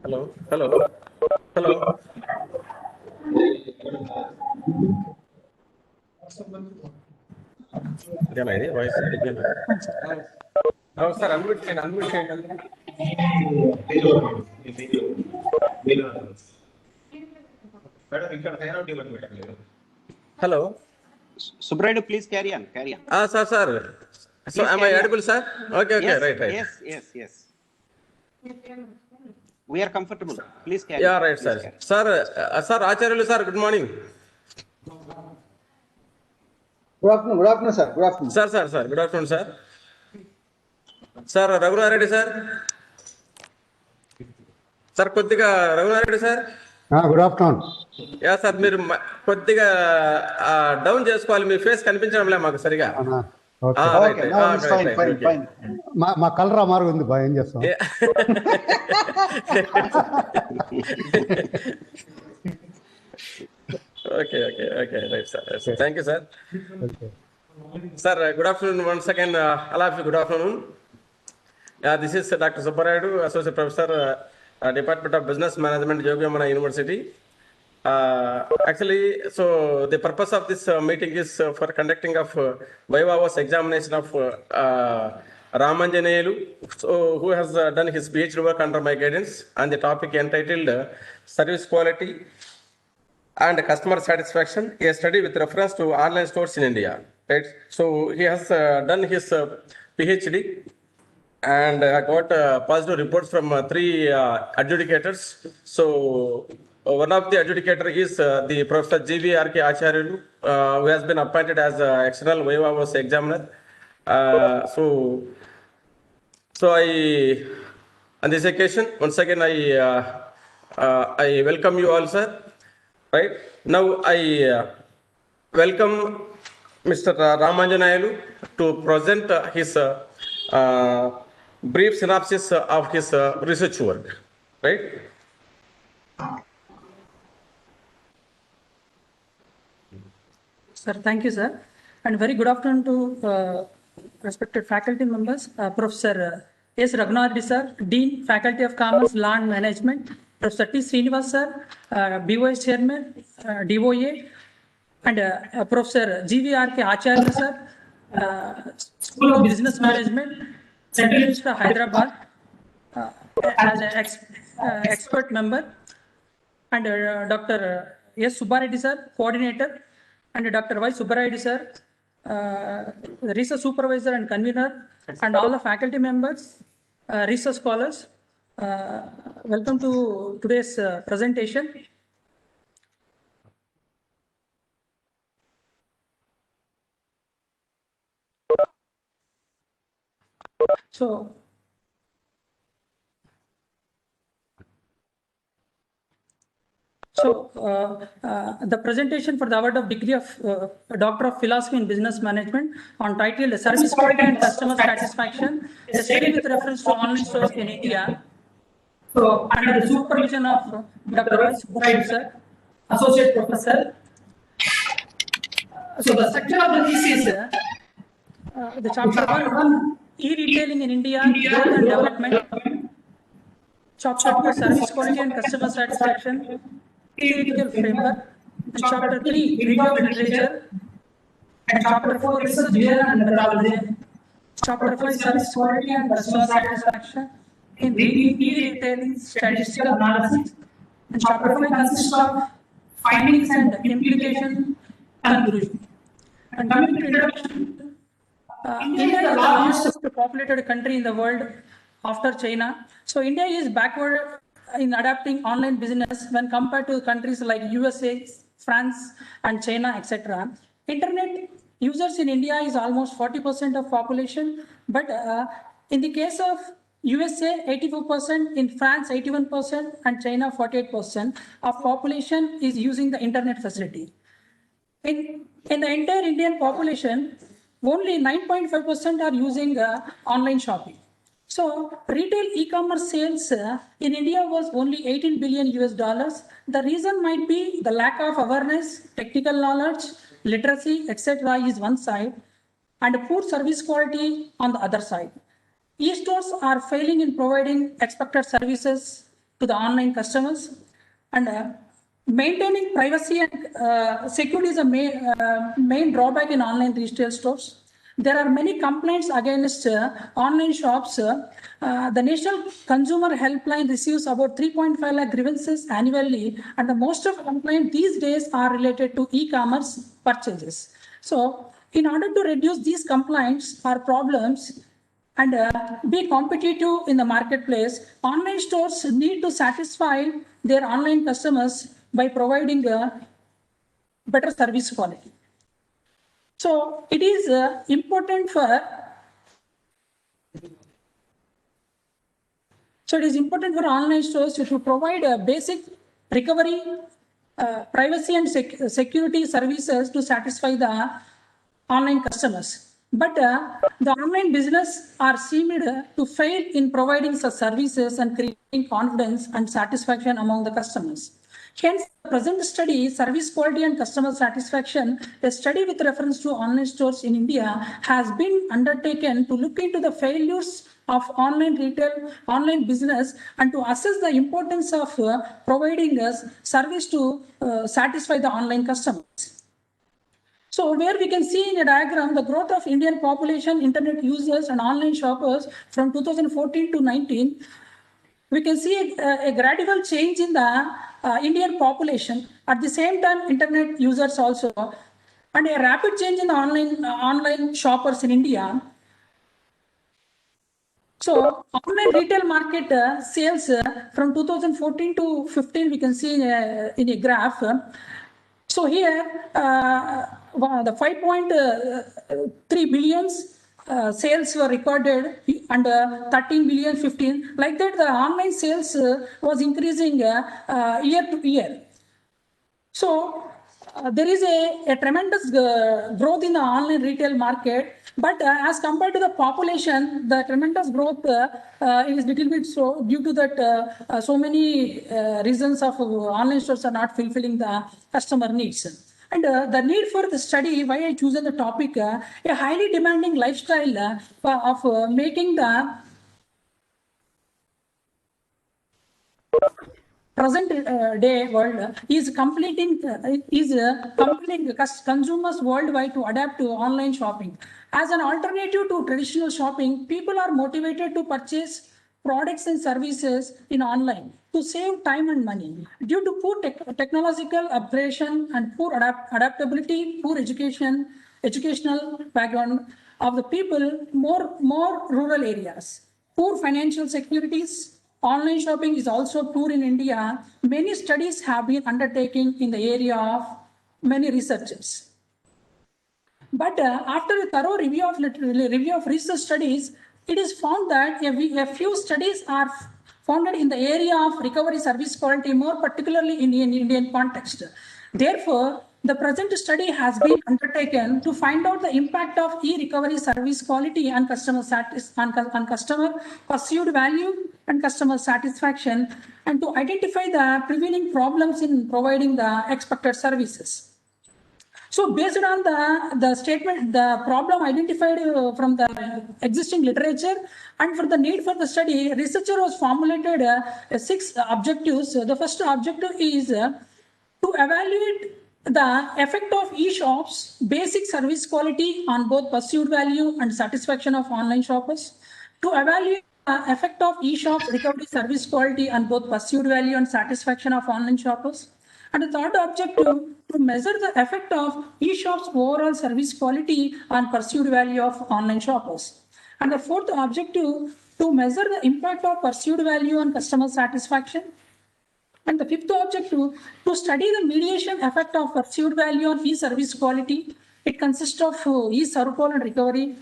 Hello, hello, hello. ఇదేనా ఇది voice? Sir unmute చేయండి. Hello. Subraidu, please carry on. Sir. So am I audible, sir? Okay, yes, right. Yes. We are comfortable. Please carry. Yeah, right, sir. Sir, Acharyulu, sir, good morning. Good afternoon, sir. Good afternoon. Sir. Good afternoon, sir. Sir, Raghunath Reddy, sir. Sir, కొద్దిగా Raghunath Reddy sir. Good afternoon. Yeah sir, మీరు కొద్దిగా down చేసుకోవాలి, మీ face కనిపించడం లే మాకు సరిగా. మా కలరా మారుంది బా, ఏం చేస్తాం. Okay right sir. Thank you sir. Sir, good afternoon once again. All of you good afternoon. This is Dr. Subbarayadu, Associate Professor, Department of Business Management, Yogyamana University. Actually, so the purpose of this meeting is for conducting of Viva voce examination of Ramanjaneyulu, so who has done his PhD work under my guidance on the topic entitled Service Quality and Customer Satisfaction, a study with reference to online stores in India. Right? So he has done his PhD and got positive reports from 3 adjudicators. So one of the adjudicator is the Professor G.V.R.K. Acharyalu, who has been appointed as external Viva voce examiner. So I, on this occasion, once again I welcome you all, sir. Right now, I welcome Mr. Ramanjaneyulu to present his brief synopsis of his research work. Right? Sir, thank you, sir. And very good afternoon to respected faculty members. Professor S. Raghunath Reddy, sir, Dean, Faculty of Commerce, Law and Management. Professor T. Srinivas, sir, BOS Chairman, DOA. And Professor G.V.R.K. Acharyalu, sir, School of Business Management, Central University of Hyderabad, as an expert member. And Dr. S. Subbarayadu, sir, Coordinator. And Dr. Y. Subbarayadu, sir, the research supervisor and convener, and all the faculty members, research scholars. Welcome to today's presentation. The presentation for the award of degree of Doctor of Philosophy in Business Management on titled Service Quality and Customer Satisfaction, a study with reference to online stores in India. So, under the supervision of Dr. Y. Subbarayadu, sir, Associate Professor. So, the structure of the thesis, the chapter 1, e-retailing in India, growth and development. Chapter 2, Service Quality and Customer Satisfaction, theoretical framework. And chapter 3, review of literature. And chapter 4, research vision and methodology. Chapter 5, Service Quality and Customer Satisfaction in e-retailing statistical analysis. And chapter 5 consists of findings and implication conclusion. And coming to introduction, India is the largest populated country in the world after China. So India is backward in adapting online business when compared to countries like USA, France, and China, etc. Internet users in India is almost 40% of population, but in the case of USA, 84%, in France, 81%, and China, 48% of population is using the internet facility. In the entire Indian population, only 9.5% are using online shopping. So retail e-commerce sales in India was only $18 billion. The reason might be the lack of awareness, technical knowledge, literacy, etc. is one side, and poor service quality on the other side. E-stores are failing in providing expected services, to the online customers. And maintaining privacy and security is a main drawback in online retail stores. There are many complaints against online shops. The National Consumer Helpline receives about 3.5 lakh grievances annually, and the most of complaints these days are related to e-commerce purchases. So, in order to reduce these complaints or problems and be competitive in the marketplace, online stores need to satisfy their online customers by providing a better service quality. So it is important for online stores to provide a basic recovery, privacy and security services to satisfy the online customers. But the online business are seemed to fail in providing such services and creating confidence and satisfaction among the customers. Hence, the present study, Service Quality and Customer Satisfaction, a study with reference to online stores in India, has been undertaken to look into the failures of online retail, online business, and to assess the importance of providing us service to satisfy the online customers. So where we can see in a diagram the growth of Indian population, internet users and online shoppers from 2014 to 19, we can see a gradual change in the Indian population. At the same time, internet users also, and a rapid change in the online shoppers in India. So online retail market sales from 2014 to 15, we can see in a graph. So here, the 5.3 billions sales were recorded and 13 billion 15. Like that, the online sales was increasing year to year. So there is a tremendous growth in the online retail market, but as compared to the population, the tremendous growth is little bit slow due to that so many reasons of online stores are not fulfilling the customer needs. And the need for the study, why I chosen the topic, a highly demanding lifestyle of making the present day world is completing consumers worldwide to adapt to online shopping. As an alternative to traditional shopping, people are motivated to purchase products and services in online to save time and money. Due to poor technological upgradation and poor adaptability, poor educational background of the people, more rural areas, poor financial securities, online shopping is also poor in India. Many studies have been undertaken in the area of many researchers. But after a thorough review of research studies, it is found that a few studies are founded in the area of recovery service quality, more particularly in Indian context. Therefore, the present study has been undertaken to find out the impact of e-recovery service quality on customer perceived value and customer satisfaction, and to identify the prevailing problems in providing the expected services. So based on the statement, the problem identified from the existing literature and for the need for the study, researcher was formulated 6 objectives. The first objective is to evaluate the effect of e-shops, basic service quality on both perceived value and satisfaction of online shoppers, to evaluate the effect of e-shops recovery service quality on both perceived value and satisfaction of online shoppers. And the third objective, to measure the effect of e-shops overall service quality on perceived value of online shoppers. And the fourth objective, to measure the impact of perceived value on customer satisfaction. And the fifth objective, to study the mediation effect of perceived value on e-service quality. It consists of e-survival and recovery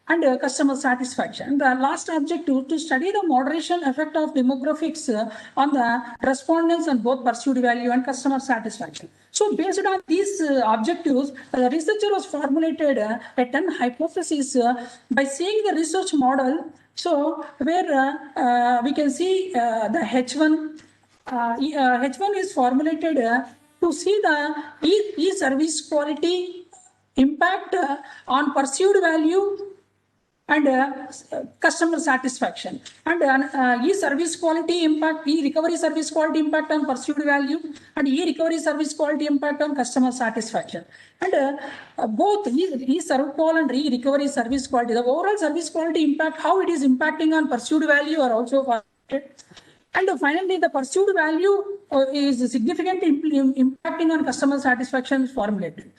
and customer satisfaction. The last objective, to study the moderation effect of demographics on the respondents on both perceived value and customer satisfaction. So based on these objectives, the researcher was formulated a 10 hypothesis by seeing the research model. So where we can see the H1. H1 is formulated to see the e-service quality impact on perceived value and customer satisfaction, and e-service quality impact, e-recovery service quality impact on perceived value, and e-recovery service quality impact on customer satisfaction. And both e-serve call and e-recovery service quality, the overall service quality impact, how it is impacting on perceived value are also formulated. And finally, the perceived value is significantly impacting on customer satisfaction is formulated.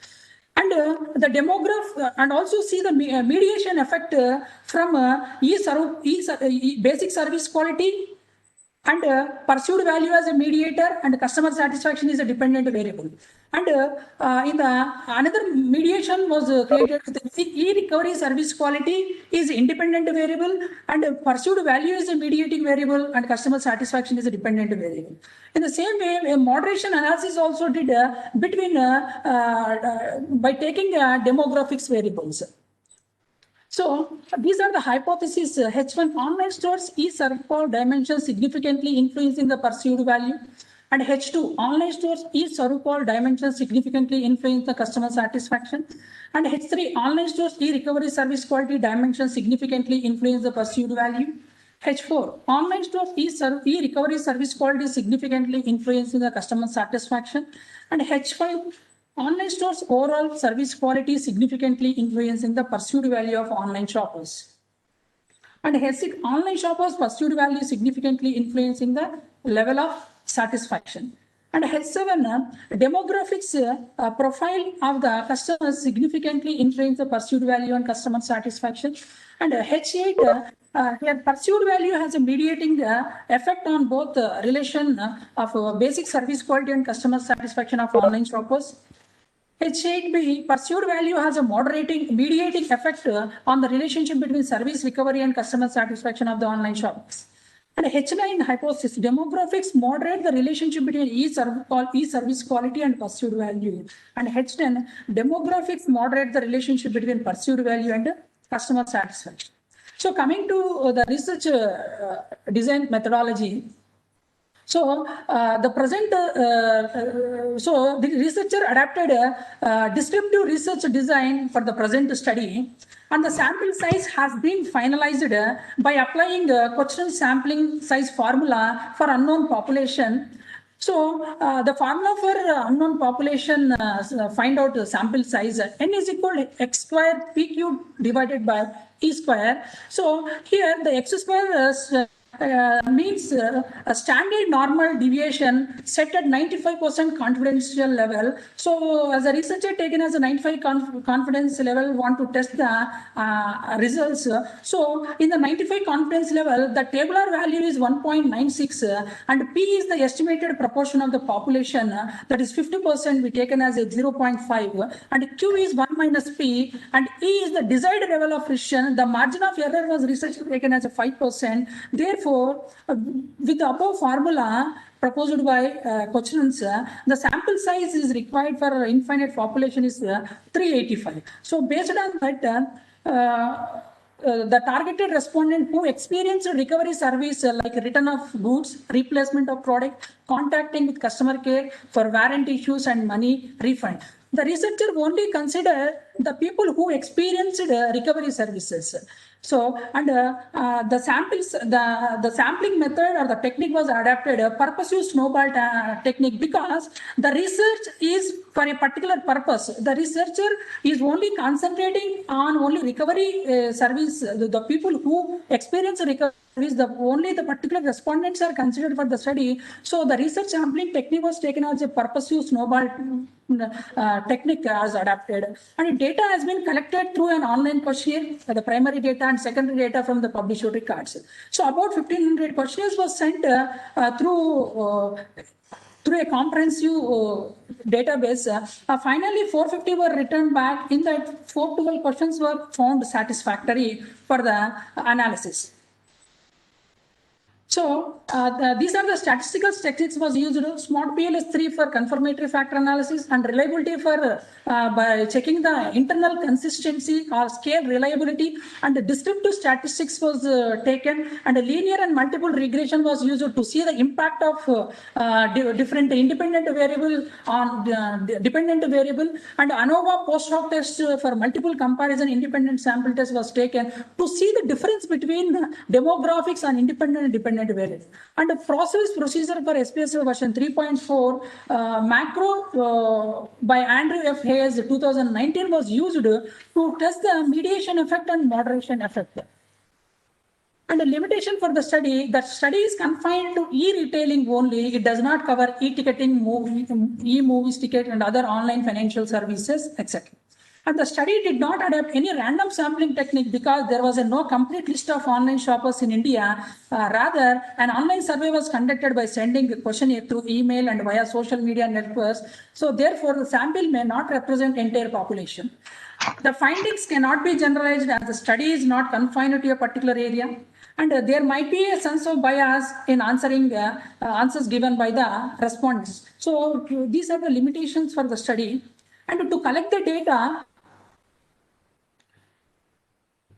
And the demograph and also see the mediation effect from basic service quality and perceived value as a mediator, and customer satisfaction is a dependent variable. And in the another mediation was created with e-recovery service quality is independent variable, and perceived value is a mediating variable, and customer satisfaction is a dependent variable. In the same way, a moderation analysis also did between by taking demographics variables. So these are the hypotheses. H1 online stores e-serve call dimensions significantly influencing the perceived value, and H2 online stores e-serve call dimensions significantly influence the customer satisfaction, and H3 online stores e-recovery service quality dimensions significantly influence the perceived value. H4 online stores e-recovery service quality significantly influencing the customer satisfaction, and H5 online stores overall service quality significantly influencing the perceived value of online shoppers. And H6 online shoppers perceived value significantly influencing the level of satisfaction. And H7 demographics profile of the customers significantly influence the perceived value and customer satisfaction. And H8 here perceived value has a mediating effect on both the relation of basic service quality and customer satisfaction of online shoppers. H8B perceived value has a mediating effect on the relationship between service recovery and customer satisfaction of the online shops. And H9 hypothesis demographics moderate the relationship between e-service quality and perceived value. And H10 demographics moderate the relationship between perceived value and customer satisfaction. So coming to the research design methodology. So the researcher adapted a descriptive research design for the present study, and the sample size has been finalized by applying a question sampling size formula for unknown population. So the formula for unknown population find out the sample size n is equal to x square p cube divided by t square. So here the x square means a standard normal deviation set at 95% confidential level. So as a researcher taken as a 95 confidence level want to test the results. So in the 95 confidence level, the tabular value is 1.96 and P is the estimated proportion of the population, that is 50% we taken as a 0.5, and Q is 1 minus P, and E is the desired level of precision. The margin of error was researcher taken as a 5%. Therefore, with the above formula proposed by questions, the sample size is required for infinite population is 385. So based on that, the targeted respondent who experienced recovery service like return of goods, replacement of product, contacting with customer care for warranty issues and money refund. The researcher only consider the people who experienced recovery services. So, and the sampling method or the technique was adapted, a purposive snowball technique, because the research is for a particular purpose. The researcher is only concentrating on only recovery service. The people who experience recovery, only the particular respondents are considered for the study. So the research sampling technique was taken as a purposive snowball technique as adapted, and data has been collected through an online questionnaire, the primary data and secondary data from the published records. So about 1500 questionnaires was sent through a comprehensive database. Finally 450 were returned back. In that 412 questions were found satisfactory for the analysis. So these are the statistical techniques was used. Smart PLS3 for confirmatory factor analysis and reliability for by checking the internal consistency or scale reliability, and the descriptive statistics was taken, and a linear and multiple regression was used to see the impact of different independent variable on dependent variable, and ANOVA post hoc test for multiple comparison independent sample test was taken to see the difference between demographics and independent and dependent variables. And the procedure for SPSS version 3.4 macro by Andrew F. Hayes 2019 was used to test the mediation effect and moderation effect. And a limitation for the study, that study is confined to e-retailing only. It does not cover e-ticketing, e-movies ticket and other online financial services, etc. And the study did not adopt any random sampling technique because there was no complete list of online shoppers in India. Rather, an online survey was conducted by sending a questionnaire through email and via social media networks. So therefore, the sample may not represent entire population. The findings cannot be generalized as the study is not confined to a particular area. And there might be a sense of bias in answering answers given by the respondents. So these are the limitations for the study. And to collect the data,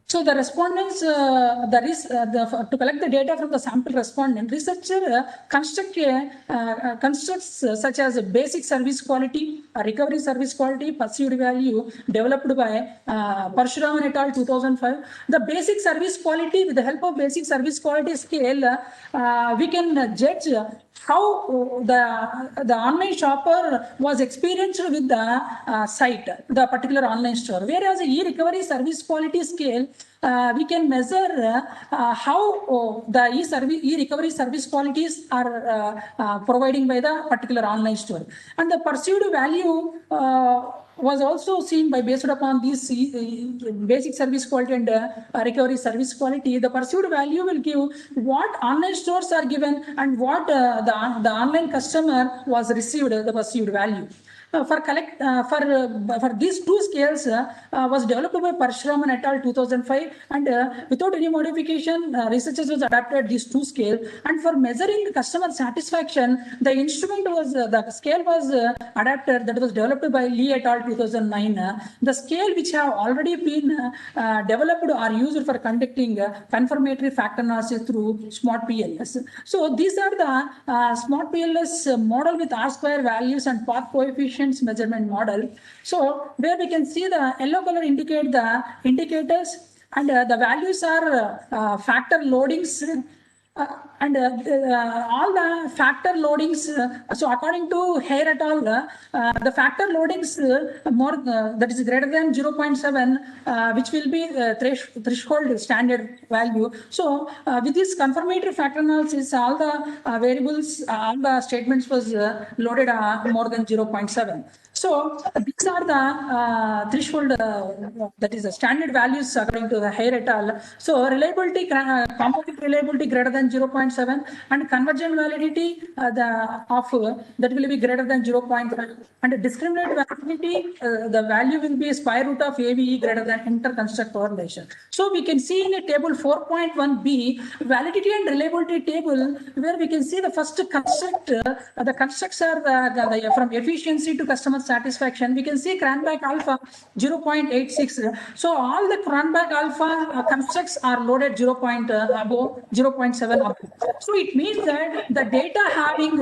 so the respondents, to collect the data from the sample respondent, researcher constructs such as basic service quality, recovery service quality, perceived value developed by Parshuraman et al. 2005. The basic service quality, with the help of basic service quality scale, we can judge how the online shopper was experienced with the site, the particular online store. Whereas e-recovery service quality scale, we can measure how the e-recovery service qualities are providing by the particular online store. And the perceived value was also seen by based upon these basic service quality and recovery service quality. The perceived value will give what online stores are given and what the online customer was received, the perceived value. For these two scales was developed by Parshuraman et al. 2005, and without any modification, researchers was adapted these two scales. And for measuring customer satisfaction, the instrument was the scale was adapted, that was developed by Lee et al. 2009. The scale which have already been developed are used for conducting confirmatory factor analysis through Smart PLS. So these are the Smart PLS model with R-square values and path coefficient measurement model. So where we can see the yellow color indicate the indicators, and the values are factor loadings, and all the factor loadings. So according to Hare et al., the factor loadings more that is greater than 0.7, which will be threshold standard value. So with this confirmatory factor analysis, all the variables, all the statements was loaded more than 0.7. So these are the threshold, that is the standard values according to the Hare et al. So reliability, composite reliability greater than 0.7, and convergent validity that will be greater than 0.5, and discriminant validity, the value will be square root of AVE greater than interconstruct correlation. So we can see in a table 4.1b, validity and reliability table, where we can see the first construct, the constructs are from efficiency to customer satisfaction. We can see Cranbach alpha 0.86. So all the Cranbach alpha constructs are loaded above 0.7 up. So it means that the data having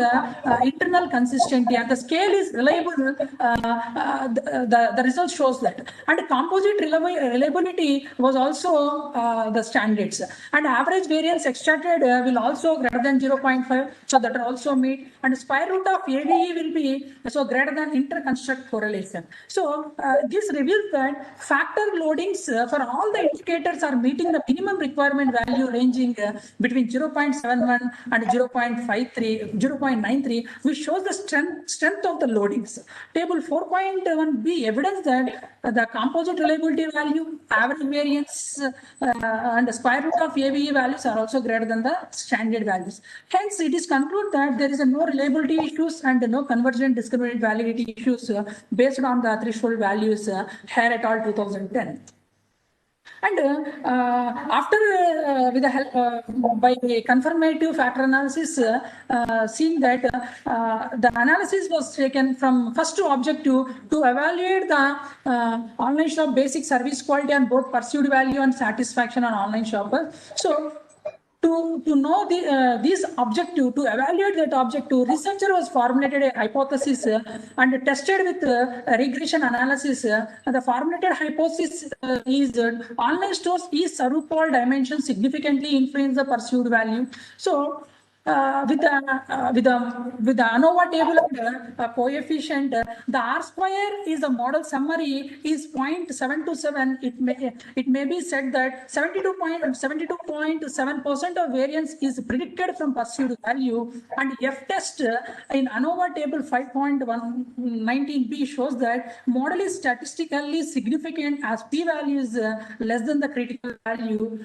internal consistency and the scale is reliable, the result shows that. And composite reliability was also the standards. And average variance extracted will also greater than 0.5. So that are also meet. And square root of AVE will be so greater than interconstruct correlation. So this reveals that factor loadings for all the indicators are meeting the minimum requirement value ranging between 0.71 and 0.93, which shows the strength of the loadings. Table 4.1b evidence that the composite reliability value, average variance, and the square root of AVE values are also greater than the standard values. Hence, it is concluded that there is no reliability issues and no convergent discriminant validity issues based on the threshold values Hare et al. 2010. And after with the help by confirmative factor analysis, seeing that the analysis was taken from first objective to evaluate the online shop basic service quality and both perceived value and satisfaction on online shoppers. So to know this objective, to evaluate that objective, researcher was formulated a hypothesis and tested with regression analysis. The formulated hypothesis is that online stores is Sarup-Paul dimension significantly influence the perceived value. So with the ANOVA table and coefficient, the R square is the model summary is 0.727. It may be said that 72.7% of variance is predicted from perceived value, and F test in ANOVA table 5.119b shows that model is statistically significant as p value is less than the critical value.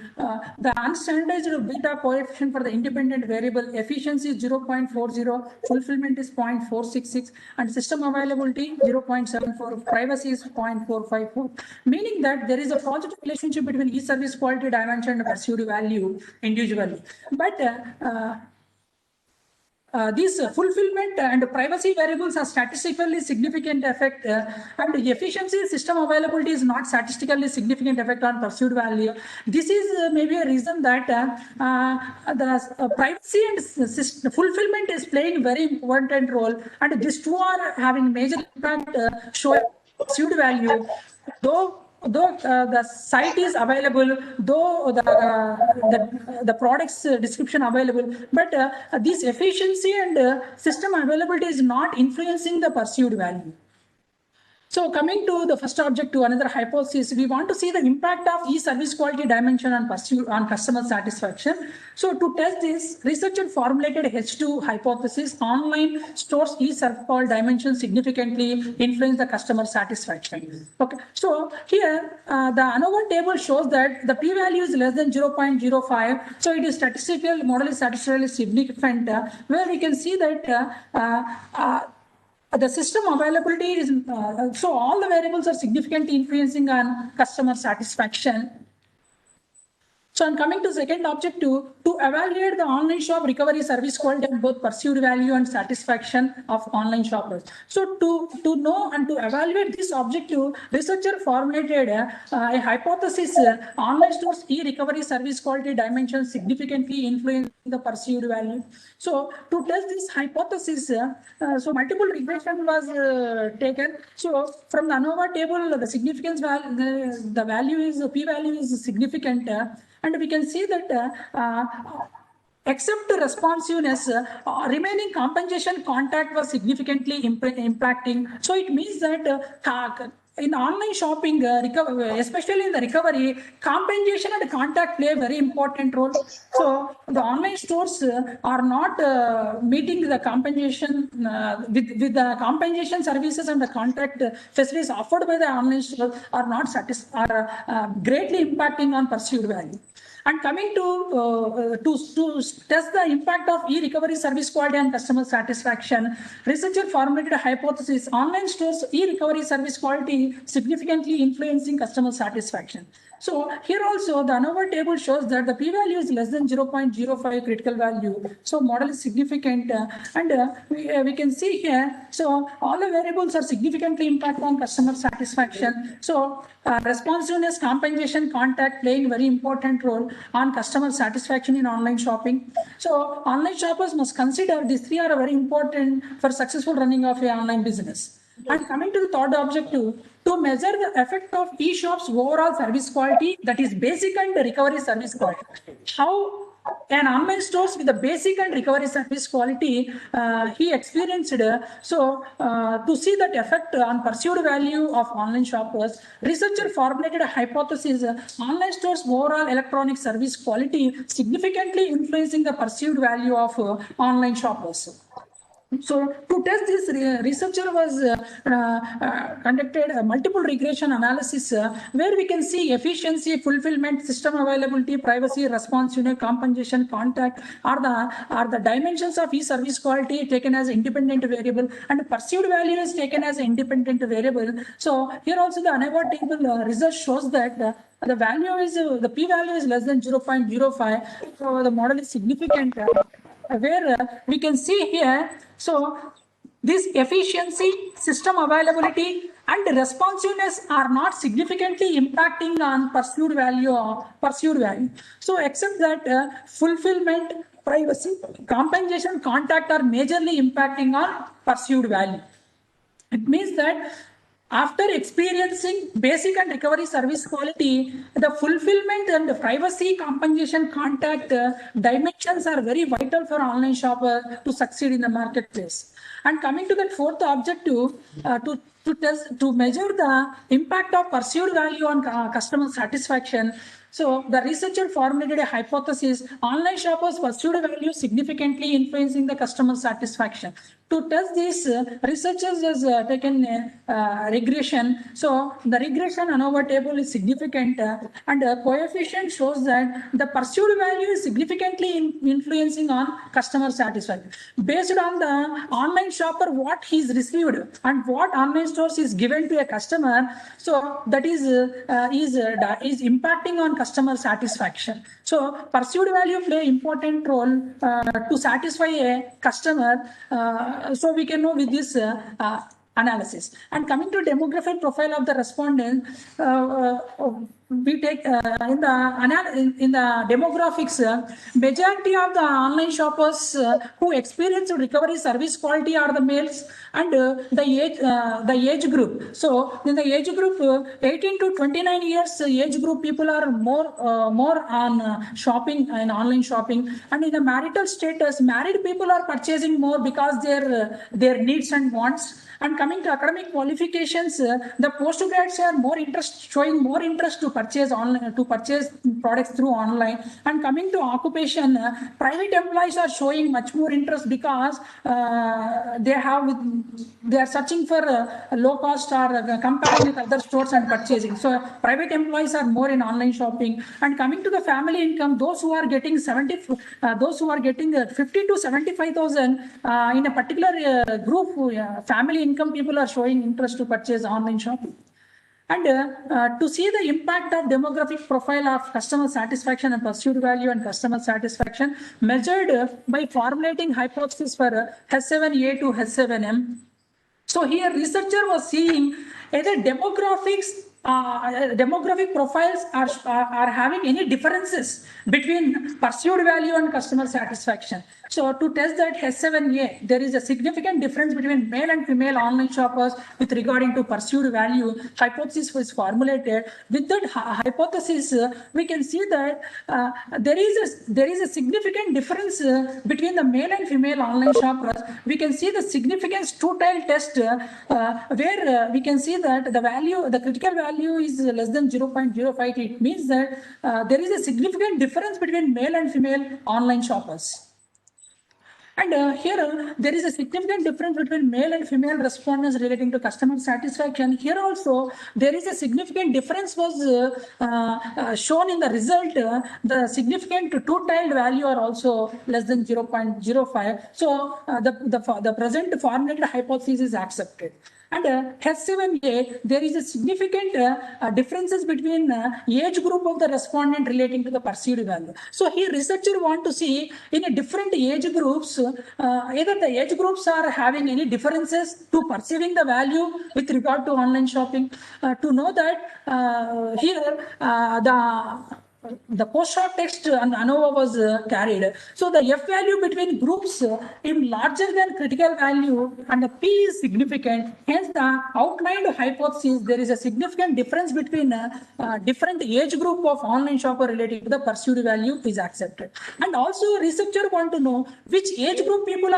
The unstandardized beta coefficient for the independent variable efficiency is 0.40, fulfillment is 0.466, and system availability 0.74, privacy is 0.454, meaning that there is a positive relationship between e-service quality dimension and perceived value individually. But these fulfillment and privacy variables are statistically significant effect, and efficiency, system availability is not statistically significant effect on perceived value. This is maybe a reason that the privacy and fulfillment is playing very important role, and these two are having major impact showing perceived value. Though the site is available, though the product's description available, but this efficiency and system availability is not influencing the perceived value. So coming to the first objective, another hypothesis, we want to see the impact of e-service quality dimension on customer satisfaction. So to test this, researcher formulated H2 hypothesis: online stores e-service quality dimension significantly influence the customer satisfaction. Okay, so here the ANOVA table shows that the p-value is less than 0.05. So it is statistical model is statistically significant, where we can see that the system availability is, so all the variables are significantly influencing on customer satisfaction. So I'm coming to second objective, to evaluate the online shop recovery service quality and both perceived value and satisfaction of online shoppers. So to know and to evaluate this objective, researcher formulated a hypothesis: online stores e-recovery service quality dimension significantly influence the perceived value. So to test this hypothesis, so multiple regression was taken. So from the ANOVA table, the significance value, the value is p-value is significant. And we can see that except the responsiveness, remaining compensation contact was significantly impacting. So it means that in online shopping, especially in the recovery, compensation and contact play a very important role. So the online stores are not meeting the compensation with the compensation services and the contact facilities offered by the online stores are not greatly impacting on perceived value. And coming to test the impact of e-recovery service quality and customer satisfaction, researcher formulated a hypothesis: online stores e-recovery service quality significantly influencing customer satisfaction. So here also the ANOVA table shows that the p-value is less than 0.05 critical value. So model is significant, and we can see here. So all the variables are significantly impact on customer satisfaction. So responsiveness, compensation, contact playing very important role on customer satisfaction in online shopping. So online shoppers must consider these three are very important for successful running of an online business. And coming to the third objective, to measure the effect of e-shop's overall service quality, that is basic and recovery service quality. How an online stores with the basic and recovery service quality he experienced. So to see that effect on perceived value of online shoppers, researcher formulated a hypothesis: online stores overall electronic service quality significantly influencing the perceived value of online shoppers. So to test this, researcher was conducted a multiple regression analysis where we can see efficiency, fulfillment, system availability, privacy, responsiveness, compensation, contact are the dimensions of e-service quality taken as independent variable, and perceived value is taken as independent variable. So here also the ANOVA table result shows that the value is the p-value is less than 0.05. So the model is significant. Where we can see here, so this efficiency, system availability, and responsiveness are not significantly impacting on perceived value or pursued value. So except that fulfillment, privacy, compensation, contact are majorly impacting on perceived value. It means that after experiencing basic and recovery service quality, the fulfillment and the privacy, compensation, contact dimensions are very vital for online shopper to succeed in the marketplace. And coming to the fourth objective, to measure the impact of perceived value on customer satisfaction. So the researcher formulated a hypothesis: online shoppers' perceived value significantly influencing the customer satisfaction. To test this, researchers has taken regression. So the regression ANOVA table is significant, and the coefficient shows that the perceived value is significantly influencing on customer satisfaction. Based on the online shopper, what he's received and what online stores is given to a customer, so that is impacting on customer satisfaction. So perceived value play important role to satisfy a customer. So we can know with this analysis. And coming to demographic profile of the respondent, we take in the demographics, majority of the online shoppers who experience recovery service quality are the males, and the age group. So in the age group 18 to 29 years age group, people are more on shopping and online shopping. And in the marital status, married people are purchasing more because their needs and wants. And coming to academic qualifications, the postgrads are showing more interest to purchase online, to purchase products through online. And coming to occupation, private employees are showing much more interest because they are searching for low cost or comparing with other stores and purchasing. So private employees are more in online shopping. And coming to the family income, those who are getting 50 to 75,000 in a particular group, family income people are showing interest to purchase online shopping. And to see the impact of demographic profile of customer satisfaction and perceived value and customer satisfaction measured by formulating hypothesis for H7A to H7M. So here researcher was seeing either demographic profiles are having any differences between perceived value and customer satisfaction. So to test that H7A, there is a significant difference between male and female online shoppers with regarding to perceived value. Hypothesis was formulated. With that hypothesis, we can see that there is a significant difference between the male and female online shoppers. We can see the significance two-tailed test where we can see that the critical value is less than 0.05. It means that there is a significant difference between male and female online shoppers. And here there is a significant difference between male and female respondents relating to customer satisfaction. Here also there is a significant difference was shown in the result. The significant two-tailed value are also less than 0.05. So the present formulated hypothesis is accepted. And H7A, there is a significant differences between age group of the respondent relating to the perceived value. So here researcher want to see in a different age groups, either the age groups are having any differences to perceiving the value with regard to online shopping. To know that here the post-hoc text and ANOVA was carried. So the F value between groups is larger than critical value and the P is significant. Hence the outlined hypothesis, there is a significant difference between different age group of online shopper related to the perceived value is accepted. And also researcher want to know which age group people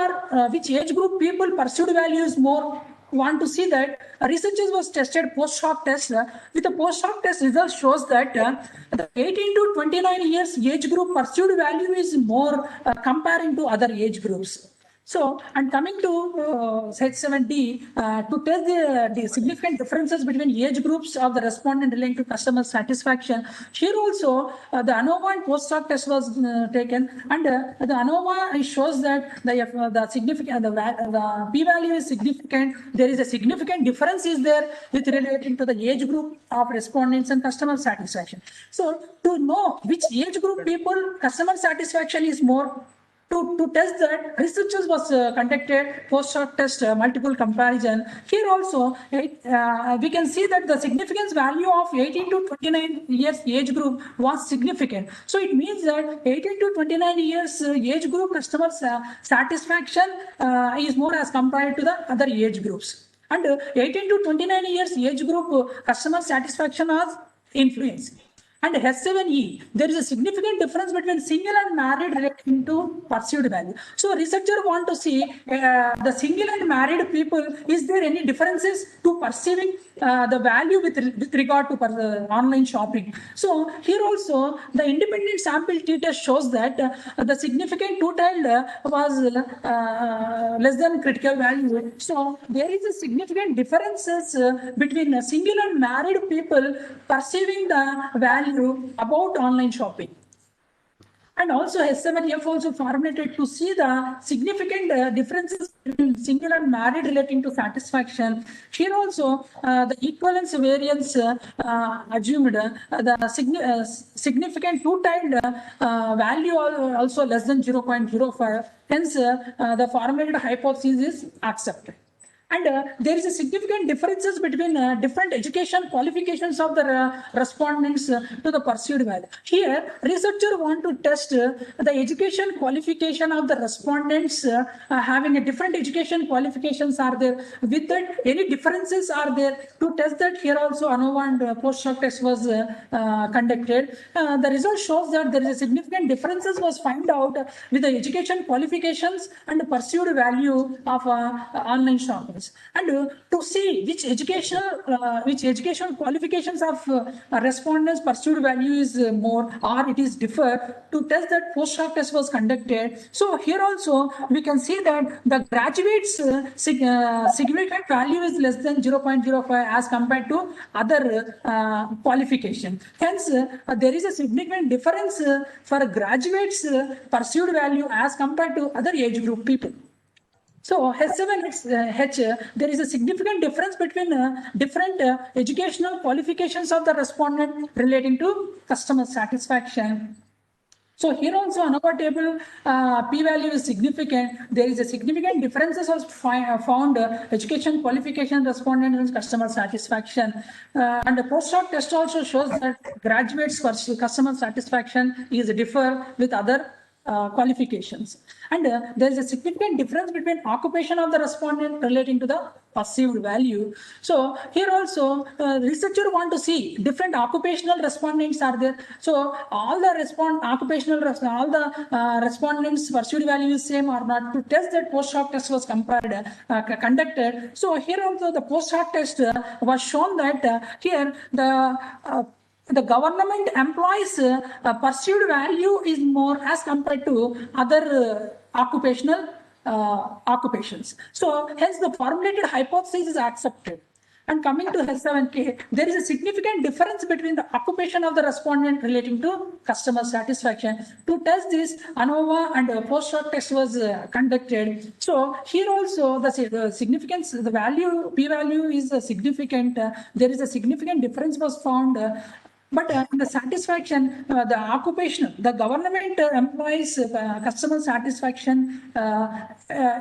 perceived value is more. Want to see that researchers was tested post-hoc test. With the post-hoc test result shows that the 18 to 29 years age group perceived value is more comparing to other age groups. So, and coming to H7D, to test the significant differences between age groups of the respondent relating to customer satisfaction, here also the ANOVA and post-hoc test was taken, and the ANOVA shows that the significant the p-value is significant. There is a significant difference is there with relating to the age group of respondents and customer satisfaction. So, to know which age group people customer satisfaction is more. To test that, researchers was conducted post-hoc test multiple comparison. Here also, we can see that the significance value of 18 to 29 years age group was significant. So it means that 18 to 29 years age group customer satisfaction is more as compared to the other age groups. And 18 to 29 years age group customer satisfaction was influenced. And H7E, there is a significant difference between single and married relating to perceived value. So researcher want to see the single and married people, is there any differences to perceiving the value with regard to online shopping. So here also the independent sample t-test shows that the significant two-tiled was less than critical value. So there is a significant differences between single and married people perceiving the value about online shopping. And also H7F also formulated to see the significant differences between single and married relating to satisfaction. Here also the equivalence variance assumed the significant two-tiled value also less than 0.05. Hence the formulated hypothesis is accepted. And there is a significant differences between different education qualifications of the respondents to the perceived value. Here, researcher want to test the education qualification of the respondents having a different education qualifications are there. With that, any differences are there? To test that, here also ANOVA and post-hoc test was conducted. The result shows that there is a significant differences was found out with the education qualifications and the perceived value of online shopping. And to see which educational qualifications of respondents perceived value is more or it is differ, to test that post-hoc test was conducted. So here also we can see that the graduates significant value is less than 0.05 as compared to other qualification. Hence there is a significant difference for graduates perceived value as compared to other age group people. So H7H, there is a significant difference between different educational qualifications of the respondent relating to customer satisfaction. So here also another table, p-value is significant. There is a significant differences was found education qualification respondent and customer satisfaction. And the post-hoc test also shows that graduates customer satisfaction is differ with other qualifications. And there is a significant difference between occupation of the respondent relating to the perceived value. So here also researcher want to see different occupational respondents are there. So all the respondents perceived value is same or not. To test that post-hoc test was conducted. So here also the post-hoc test was shown that here the government employees perceived value is more as compared to other occupations. So hence the formulated hypothesis is accepted. And coming to H7K, there is a significant difference between the occupation of the respondent relating to customer satisfaction. To test this, ANOVA and post-hoc test was conducted. So here also the significance, the value, p-value is significant. There is a significant difference was found. But the satisfaction, the government employees customer satisfaction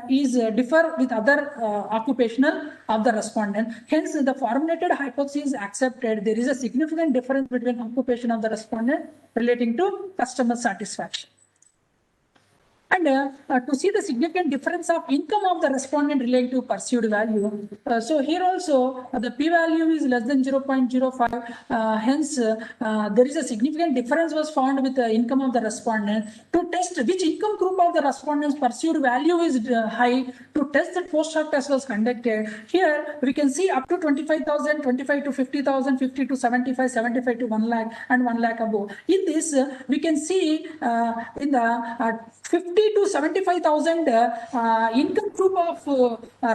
is differ with other occupational of the respondent. Hence, the formulated hypothesis accepted. There is a significant difference between occupation of the respondent relating to customer satisfaction. And to see the significant difference of income of the respondent relating to perceived value. So here also the p-value is less than 0.05. Hence there is a significant difference was found with the income of the respondent. To test which income group of the respondent's perceived value is high, to test that post-hoc test was conducted. Here we can see up to 25,000, 25 to 50,000, 50 to 75, 75 to 1 lakh and 1 lakh above. In this we can see in the 50 to 75,000 income group of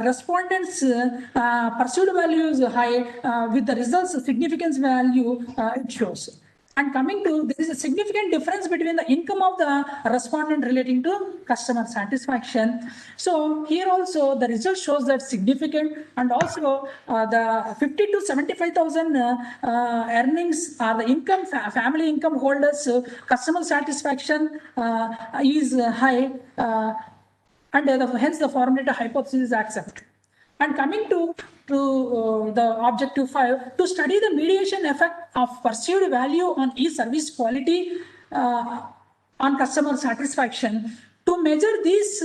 respondents pursued value is high with the results significance value it shows. And coming to, there is a significant difference between the income of the respondent relating to customer satisfaction. So here also the result shows that significant, and also the 50 to 75,000 earnings are the income, family income holders, customer satisfaction is high, and hence the formulated hypothesis is accepted. And coming to the objective 5, to study the mediation effect of perceived value on e-service quality on customer satisfaction. To measure this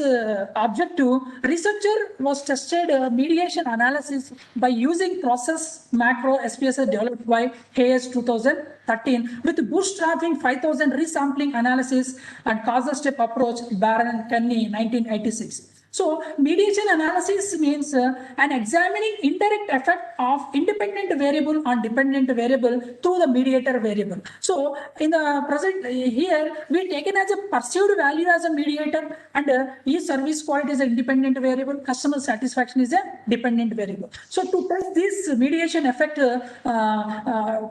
objective, researcher was tested mediation analysis by using process macro SPSS developed by Hayes 2013 with bootstrapping 5,000 resampling analysis and causal step approach Barron and Kenny 1986. So mediation analysis means an examining indirect effect of independent variable on dependent variable through the mediator variable. So in the present here, we taken as a perceived value as a mediator, and e-service quality is an independent variable, customer satisfaction is a dependent variable. So to test this mediation effect,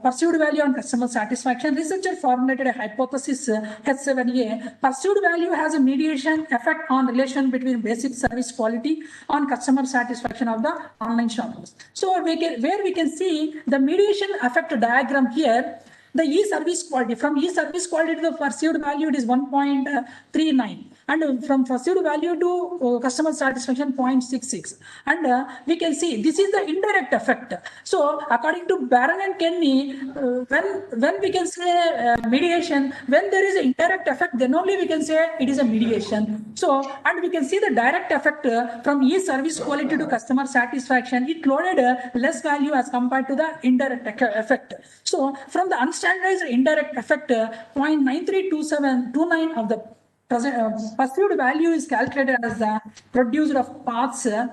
perceived value on customer satisfaction, researcher formulated a hypothesis H7A. Perceived value has a mediation effect on relation between basic service quality on customer satisfaction of the online shoppers. So where we can see the mediation effect diagram here, the e-service quality, from e-service quality to the perceived value, it is 1.39, and from perceived value to customer satisfaction 0.66, and we can see this is the indirect effect. So according to Barron and Kenny, when we can say mediation, when there is an indirect effect, then only we can say it is a mediation. So, and we can see the direct effect from e-service quality to customer satisfaction, it loaded less value as compared to the indirect effect. So from the unstandardized indirect effect, 0.932729 of the perceived value is calculated as the producer of paths. The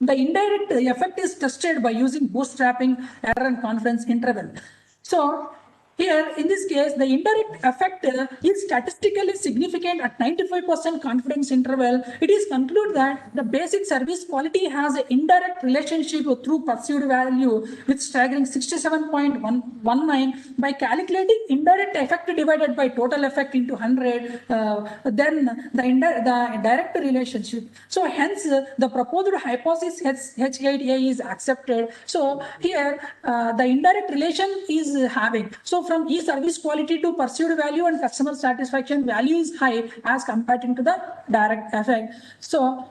indirect effect is tested by using bootstrapping, error and confidence interval. So here, in this case, the indirect effect is statistically significant at 95% confidence interval. It is concluded that the basic service quality has an indirect relationship through perceived value with staggering 67.19 by calculating indirect effect divided by total effect into 100, then the direct relationship. So hence, the proposed hypothesis H8A is accepted. So here, the indirect relation is having. So from e-service quality to perceived value and customer satisfaction, value is high as compared to the direct effect. So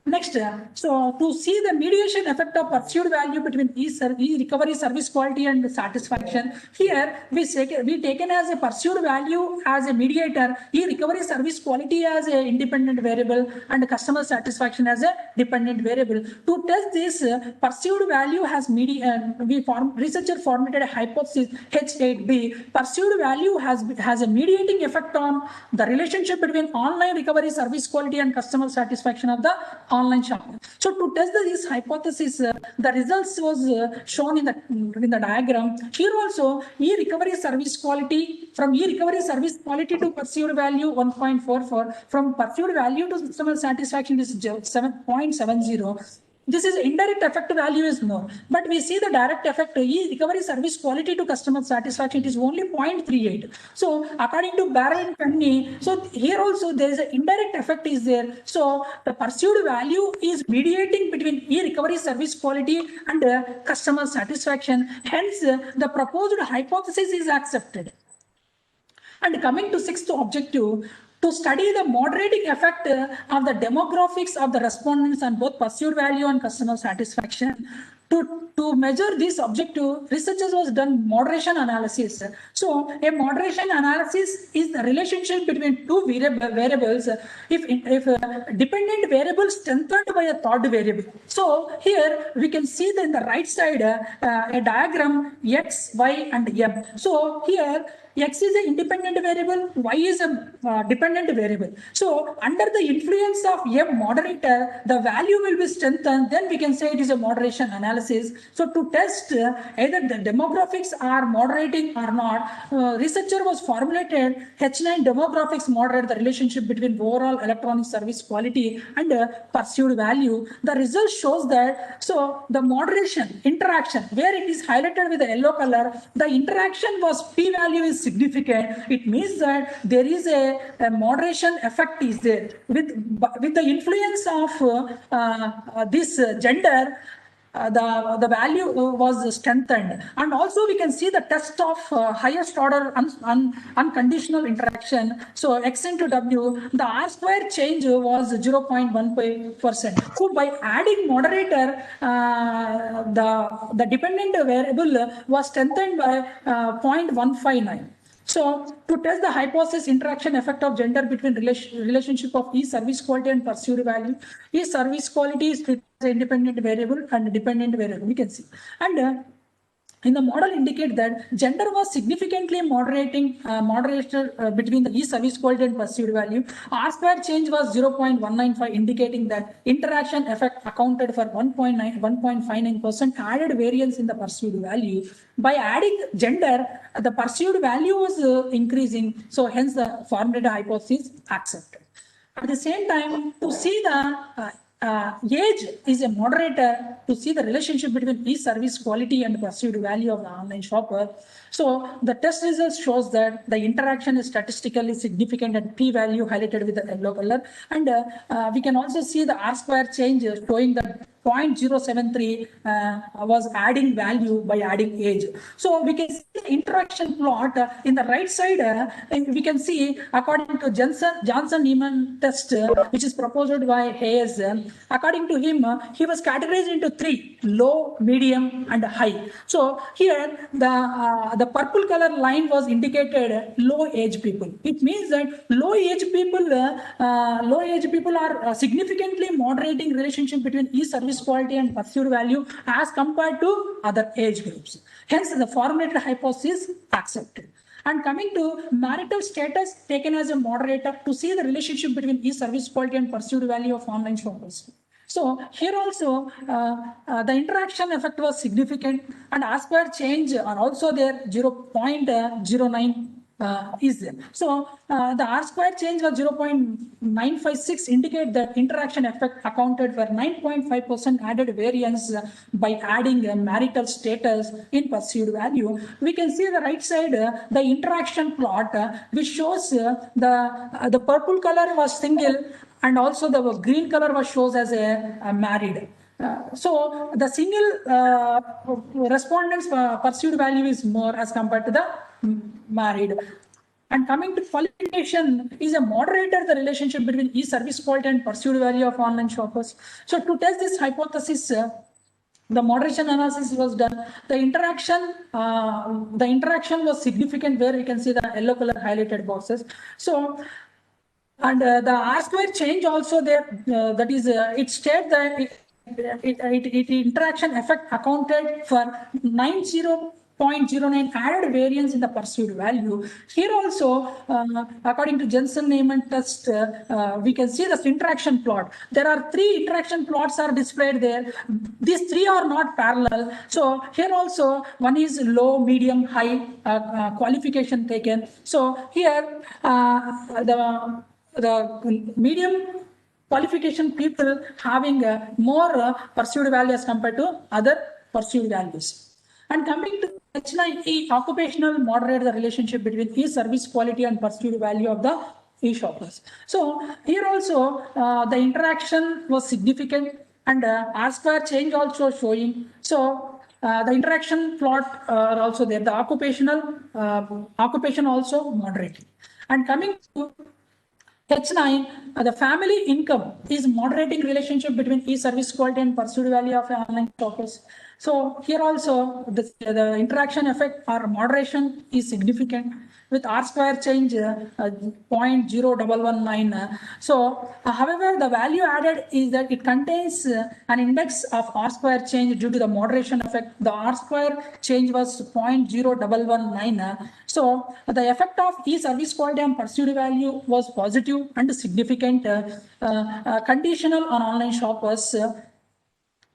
next, so to see the mediation effect of perceived value between e-recovery service quality and satisfaction, here we taken as a perceived value as a mediator, e-recovery service quality as a independent variable, and customer satisfaction as a dependent variable. To test this perceived value has researcher formulated a hypothesis H8B. Perceived value has a mediating effect on the relationship between online recovery service quality and customer satisfaction of the online shopping. So to test this hypothesis, the results was shown in the diagram. Here also, e-recovery service quality, from e-recovery service quality to perceived value 1.44, from perceived value to customer satisfaction is 7.70. This is indirect effect value is more, but we see the direct effect recovery service quality to customer satisfaction, it is only 0.38. So according to Barron and Penny, so here also there is an indirect effect is there. So the perceived value is mediating between recovery service quality and customer satisfaction. Hence, the proposed hypothesis is accepted. And coming to sixth objective, to study the moderating effect of the demographics of the respondents on both perceived value and customer satisfaction. To measure this objective, researchers was done moderation analysis. So a moderation analysis is the relationship between two variables if dependent variable strengthened by a third variable. So here we can see that in the right side a diagram X, Y and M. So here X is an independent variable, Y is a dependent variable. So under the influence of a moderator, the value will be strengthened. Then we can say it is a moderation analysis. So to test either the demographics are moderating or not, researcher was formulated H9 demographics moderate the relationship between overall electronic service quality and perceived value. The result shows that, so the moderation interaction, where it is highlighted with the yellow color, the interaction was p-value is significant. It means that there is a moderation effect is there with the influence of this gender. The value was strengthened, and also we can see the test of highest order unconditional interaction. So X into W, the R square change was 0.15%. So by adding moderator, the dependent variable was strengthened by 0.159. So to test the hypothesis interaction effect of gender between relationship of e-service quality and perceived value, e-service quality is treated as an independent variable and dependent variable, we can see. And in the model indicate that gender was significantly moderating between the e-service quality and perceived value. R square change was 0.195, indicating that interaction effect accounted for 1.59% added variance in the perceived value. By adding gender, the perceived value was increasing, so hence the formulated hypothesis accepted. At the same time, to see the age is a moderator to see the relationship between e-service quality and perceived value of the online shopper. So the test results shows that the interaction is statistically significant and p-value highlighted with the yellow color. And we can also see the R square change showing that 0.073 was adding value by adding age. So we can see the interaction plot in the right side. We can see according to Johnson-Niemann test, which is proposed by Hayes. According to him, he was categorized into 3: low, medium, and high. So here the purple color line was indicated low age people. It means that low age people are significantly moderating relationship between e-service quality and perceived value as compared to other age groups. Hence, the formulated hypothesis accepted. And coming to marital status taken as a moderator to see the relationship between e-service quality and perceived value of online shoppers. So here also the interaction effect was significant, and R square change are also there, 0.09 is there. So the R square change was 0.956, indicate that interaction effect accounted for 9.5% added variance by adding marital status in perceived value. We can see the right side the interaction plot which shows the purple color was single, and also the green color was shows as a married. So the single respondents perceived value is more as compared to the married. And coming to qualification is a moderator the relationship between e-service quality and perceived value of online shoppers. So to test this hypothesis, the moderation analysis was done. The interaction was significant, where you can see the yellow color highlighted boxes. So, and the R square change also there, that is, it states that it interaction effect accounted for 0.09 added variance in the perceived value. Here also, according to Johnson-Niemann test, we can see this interaction plot. There are 3 interaction plots are displayed there. These 3 are not parallel. So here also, one is low, medium, high qualification taken. So here, the medium qualification people having more perceived value as compared to other perceived values. And coming to H9E, occupational moderate the relationship between e-service quality and perceived value of the e-shoppers. So here also the interaction was significant, and R square change also showing. So the interaction plot are also there. The occupation also moderating. And coming to H9, the family income is moderating relationship between e-service quality and perceived value of online shoppers. So here also the interaction effect or moderation is significant. with R square change 0.0119. However, the value added is that it contains an index of R square change due to the moderation effect. The R square change was 0.0119. So the effect of e-service quality on perceived value was positive and significant, conditional on online shoppers.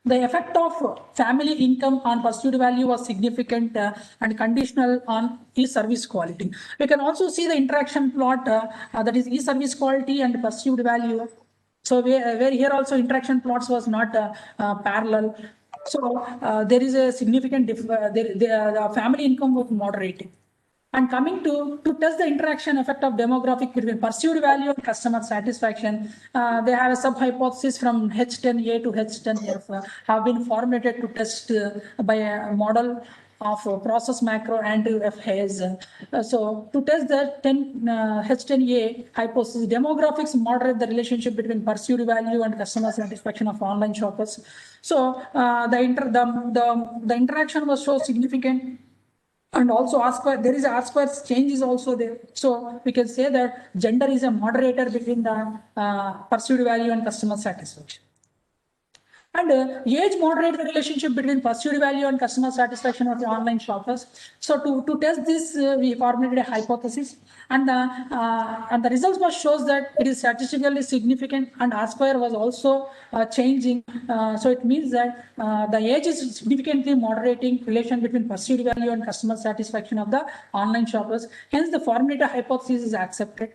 The effect of family income on perceived value was significant and conditional on e-service quality. We can also see the interaction plot that is e-service quality and perceived value. So where here also interaction plots was not parallel. So there is a significant the family income was moderating. And coming to test the interaction effect of demographic between perceived value and customer satisfaction, they have a sub-hypothesis from H10A to H10F have been formulated to test by a model of process macro and F Hayes. So to test the H10A hypothesis, demographics moderate the relationship between perceived value and customer satisfaction of online shoppers. So the interaction was so significant. And also R square, there is a R square change is also there. So we can say that gender is a moderator between the perceived value and customer satisfaction. And age moderates the relationship between perceived value and customer satisfaction of the online shoppers. So to test this, we formulated a hypothesis, and the results was shows that it is statistically significant, and R square was also changing. So it means that the age is significantly moderating relation between perceived value and customer satisfaction of the online shoppers. Hence, the formulated hypothesis is accepted.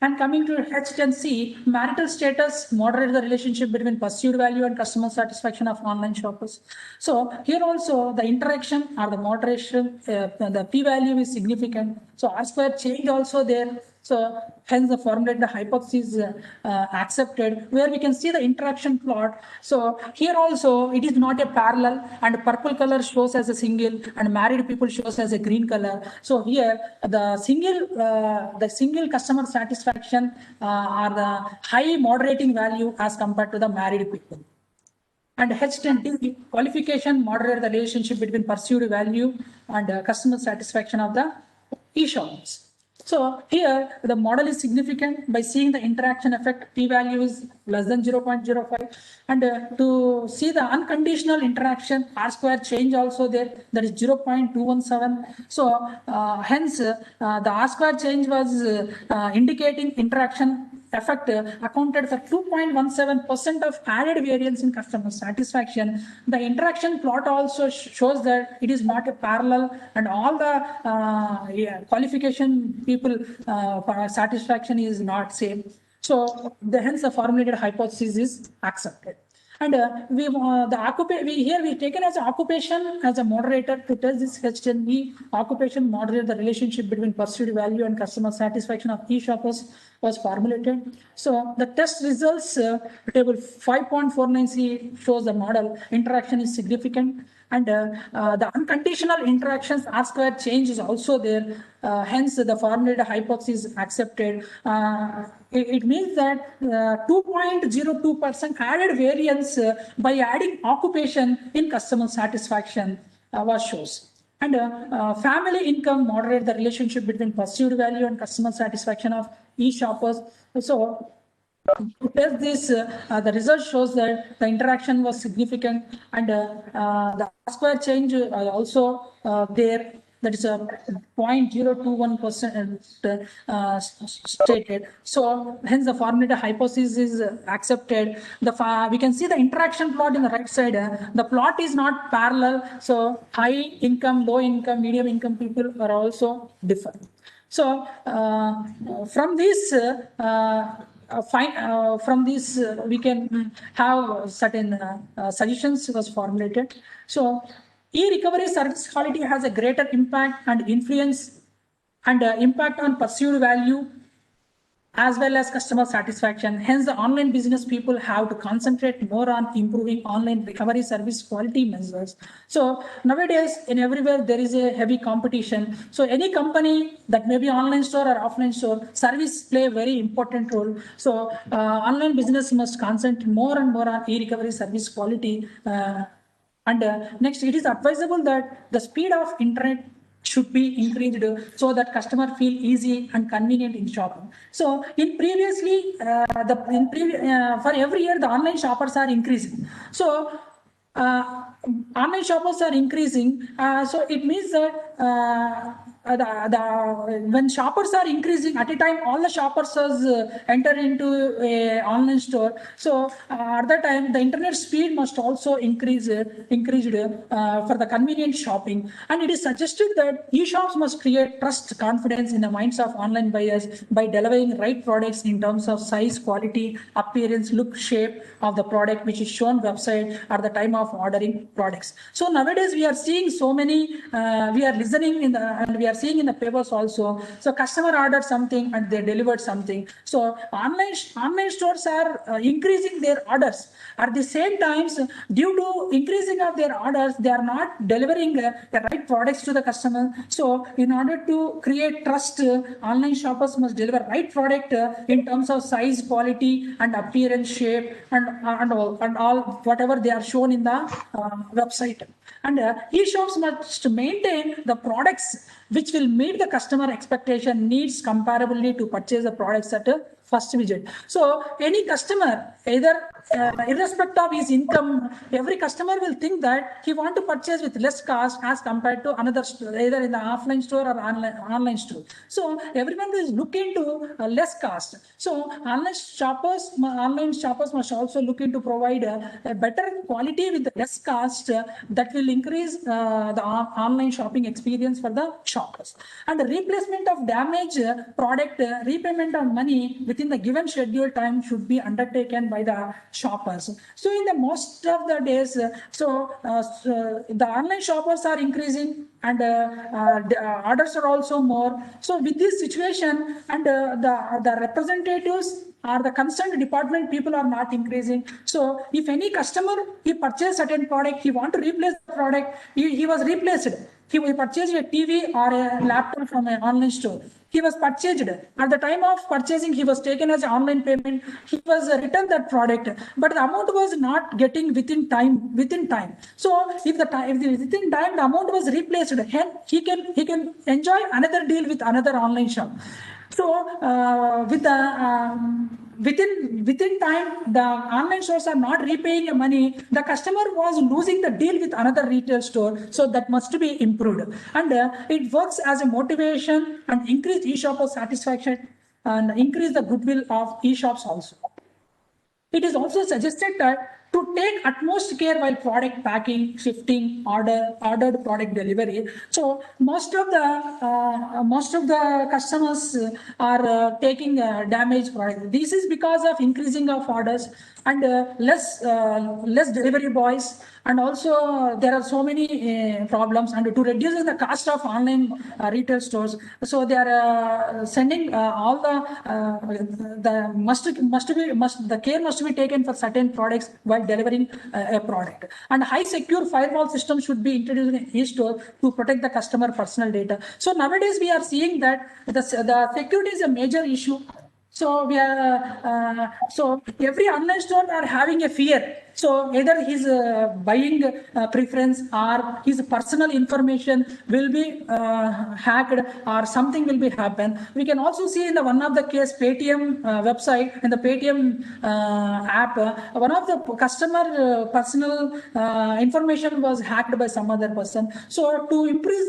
And coming to H10C, marital status moderates the relationship between perceived value and customer satisfaction of online shoppers. So here also the interaction or the moderation, the p-value is significant. So R square change also there. So hence the formulated hypothesis accepted, where we can see the interaction plot. So here also it is not a parallel, and purple color shows as a single and married people shows as a green color. So here the single customer satisfaction are the high moderating value as compared to the married people. And H10D qualification moderate the relationship between perceived value and customer satisfaction of the e-shops. So here the model is significant by seeing the interaction effect, p-value is less than 0.05, and to see the unconditional interaction, R square change also there, that is 0.217. So hence the R square change was indicating interaction effect accounted for 2.17% of added variance in customer satisfaction. The interaction plot also shows that it is not a parallel, and all the qualification people satisfaction is not same. So hence the formulated hypothesis is accepted. And we've taken as occupation as a moderator to test this H10E. Occupation moderate the relationship between perceived value and customer satisfaction of e-shoppers was formulated. So the test results, table 5.49C shows the model interaction is significant, and the unconditional interactions R square change is also there. Hence the formulated hypothesis accepted. It means that 2.02% added variance by adding occupation in customer satisfaction was shows. And family income moderate the relationship between perceived value and customer satisfaction of e-shoppers. So to test this, the result shows that the interaction was significant, and the R-square change also there. That is a 0.021% stated. So hence the formulated hypothesis is accepted. We can see the interaction plot in the right side. The plot is not parallel. So high income, low income, medium income people are also different. So from this, we can have certain suggestions was formulated. So e-recovery service quality has a greater impact and influence and impact on perceived value as well as customer satisfaction. Hence, the online business people have to concentrate more on improving online recovery service quality measures. So nowadays, in everywhere, there is a heavy competition. So any company that may be online store or offline store, service play a very important role. So online business must concentrate more and more on e-recovery service quality. Next, it is advisable that the speed of internet should be increased so that customer feel easy and convenient in shopping. So in previously, for every year, the online shoppers are increasing. So online shoppers are increasing, so it means that when shoppers are increasing at a time, all the shoppers enter into a online store. So at that time, the internet speed must also increased for the convenient shopping. And it is suggested that e-shops must create trust, confidence in the minds of online buyers by delivering right products in terms of size, quality, appearance, look, shape of the product, which is shown website at the time of ordering products. So nowadays we are seeing so many, we are listening and we are seeing in the papers also. So customer ordered something and they delivered something. So online stores are increasing their orders. At the same time, due to increasing of their orders, they are not delivering the right products to the customer. So in order to create trust, online shoppers must deliver right product in terms of size, quality, and appearance, shape, and all whatever they are shown in the website. And e-shops must maintain the products which will meet the customer expectation needs comparably to purchase the products at a first visit. So any customer, either irrespective of his income, every customer will think that he want to purchase with less cost as compared to another store, either in the offline store or online store. So everyone is looking to less cost. So online shoppers must also look into provide a better quality with less cost that will increase the online shopping experience for the shoppers. And the replacement of damaged product, repayment of money within the given schedule time should be undertaken by the shoppers. So in the most of the days, the online shoppers are increasing and orders are also more. So with this situation and the representatives or the concerned department people are not increasing. So if any customer, he purchased certain product, he want to replace the product, he was replaced. He purchased a TV or a laptop from an online store. He was purchased. At the time of purchasing, he was taken as online payment. He was returned that product, but the amount was not getting within time. So if within time the amount was replaced, he can enjoy another deal with another online shop. So with the within time, the online stores are not repaying the money. The customer was losing the deal with another retail store. So that must be improved. And it works as a motivation and increase e-shopper satisfaction and increase the goodwill of e-shops also. It is also suggested that to take utmost care while product packing, shifting, ordered product delivery. So most of the customers are taking damaged product. This is because of increasing of orders and less delivery boys, and also there are so many problems. And to reduce the cost of online retail stores, so they are sending all the care must be taken for certain products while delivering a product. And high secure firewall system should be introduced in each store to protect the customer personal data. So nowadays we are seeing that the security is a major issue. So we are so every online store are having a fear. So either his buying preference or his personal information will be hacked or something will be happen. We can also see in the one of the case Paytm website, in the Paytm app, one of the customer personal information was hacked by some other person. So to increase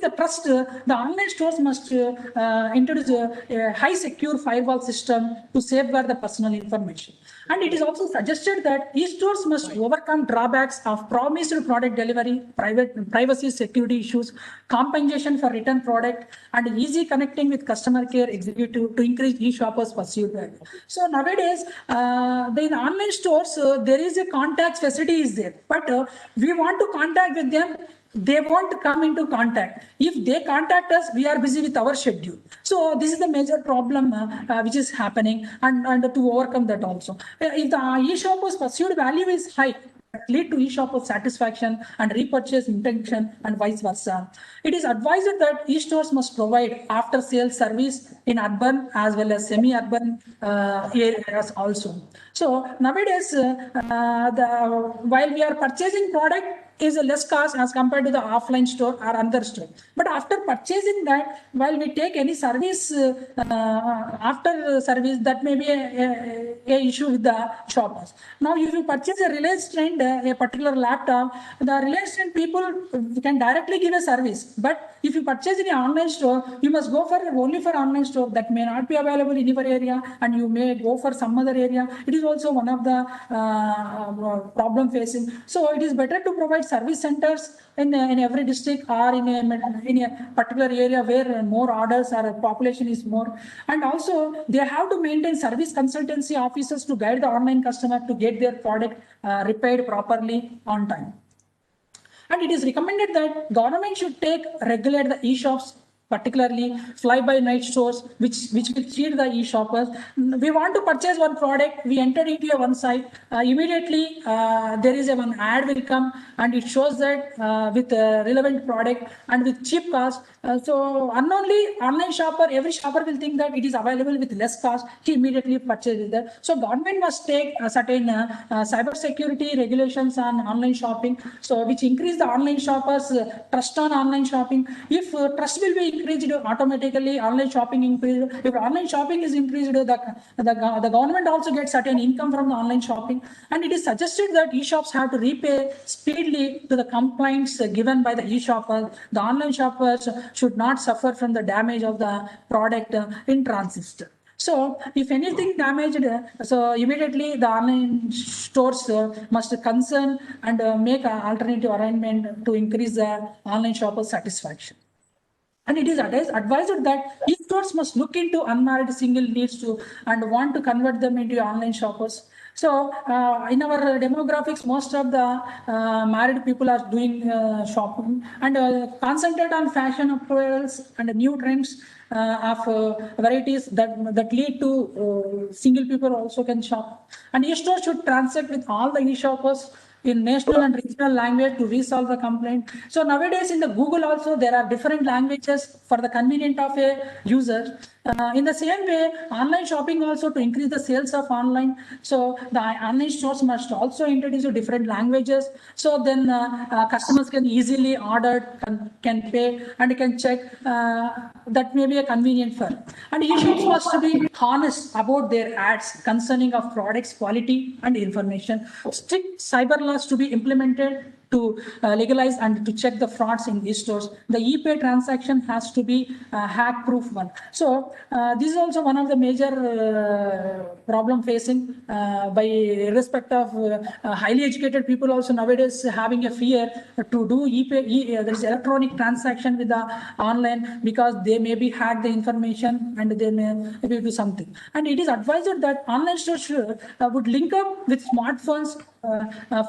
the trust, the online stores must introduce a high secure firewall system to safeguard the personal information. And it is also suggested that e-stores must overcome drawbacks of promised product delivery, privacy security issues, compensation for return product, and easy connecting with customer care executive to increase e-shoppers' perceived value. So nowadays, in online stores, there is a contact facility is there, but we want to contact with them. They won't come into contact. If they contact us, we are busy with our schedule. So this is the major problem which is happening, and to overcome that also. If the e-shopper's perceived value is high, lead to e-shopper satisfaction and repurchase intention and vice versa. It is advised that e-stores must provide after-sales service in urban as well as semi-urban areas also. So nowadays, while we are purchasing product, is a less cost as compared to the offline store or other store. But after purchasing that, while we take any service, after service, that may be a issue with the shoppers. Now, if you purchase a Reliance Trend, a particular laptop, the Reliance Trend people can directly give a service. But if you purchase in an online store, you must go for only for online store that may not be available in your area, and you may go for some other area. It is also one of the problem facing. So it is better to provide service centers in every district or in a particular area where more orders or population is more. And also they have to maintain service consultancy officers to guide the online customer to get their product repaired properly on time. And it is recommended that government should regulate the e-shops, particularly fly-by-night stores, which will cheat the e-shoppers. We want to purchase one product, we enter into a one site, immediately there is one ad will come and it shows that with a relevant product and with cheap cost. So unknowingly, online shopper, every shopper will think that it is available with less cost, he immediately purchases that. So government must take certain cyber security regulations on online shopping, so which increase the online shoppers trust on online shopping. If trust will be increased, automatically online shopping increased. If online shopping is increased, the government also gets certain income from the online shopping. And it is suggested that e-shops have to repay speedily to the complaints given by the e-shoppers. The online shoppers should not suffer from the damage of the product in transit. So if anything damaged, so immediately the online stores must concern and make an alternative arrangement to increase the online shopper satisfaction. And it is advised that e-stores must look into unmarried single needs to and want to convert them into online shoppers. So in our demographics, most of the married people are doing shopping and concentrate on fashion apparels and new trends of varieties that lead to single people also can shop. And e-stores should transact with all the e-shoppers in national and regional language to resolve the complaint. So nowadays in the Google also there are different languages for the convenience of a user. In the same way, online shopping also to increase the sales of online. So the online stores must also introduce different languages. So then customers can easily order, can pay and can check. That may be a convenient for. And e-shops must be honest about their ads concerning of products quality and information. Strict cyber laws to be implemented to legalize and to check the frauds in these stores. The e-pay transaction has to be hack-proof one. So this is also one of the major problem facing by respect of highly educated people also nowadays having a fear to do e-pay. There is electronic transaction with the online because they may be hack the information and they may do something. And it is advised that online stores would link up with smartphones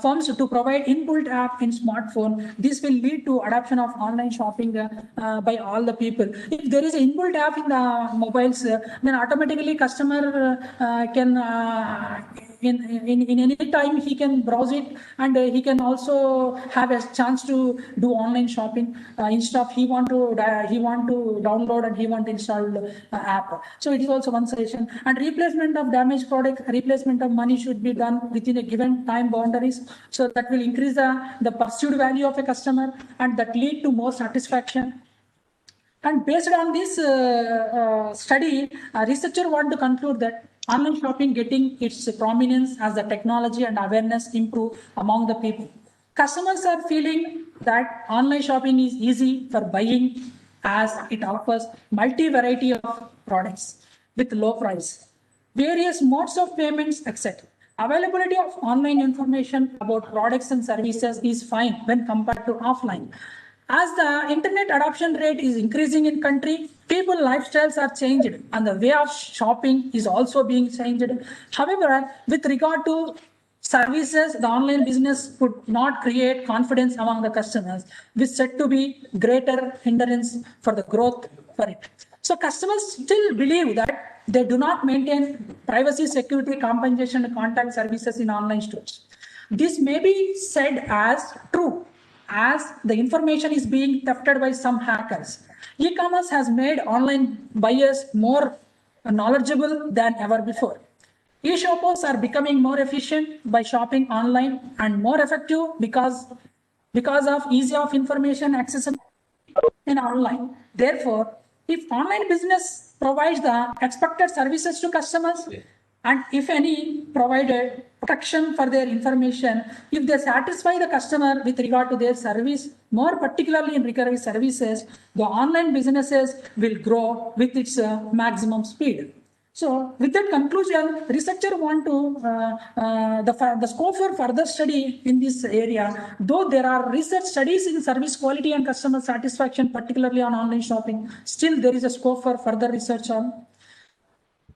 firms to provide inbuilt app in smartphone. This will lead to adoption of online shopping by all the people. If there is an inbuilt app in the mobiles, then automatically customer can in any time he can browse it and he can also have a chance to do online shopping instead of he want to download and he want to install app. So it is also one suggestion. And replacement of damaged product, replacement of money should be done within a given time boundaries, so that will increase the perceived value of a customer and that lead to more satisfaction. And based on this study, a researcher want to conclude that online shopping getting its prominence as the technology and awareness improve among the people. Customers are feeling that online shopping is easy for buying as it offers multi-variety of products with low price, various modes of payments, etc. Availability of online information about products and services is fine when compared to offline. As the internet adoption rate is increasing in country, people lifestyles are changed and the way of shopping is also being changed. However, with regard to services, the online business could not create confidence among the customers, which said to be greater hindrance for the growth for it. So customers still believe that they do not maintain privacy, security, compensation, and contact services in online stores. This may be said as true, as the information is being thefted by some hackers. E-commerce has made online buyers more knowledgeable than ever before. E-shoppers are becoming more efficient by shopping online and more effective because of ease of information accessible in online. Therefore, if online business provides the expected services to customers, and if any provided protection for their information, if they satisfy the customer with regard to their service, more particularly in recurring services, the online businesses will grow with its maximum speed. So with that conclusion, researcher want to the scope for further study in this area. Though there are research studies in service quality and customer satisfaction, particularly on online shopping, still there is a scope for further research on.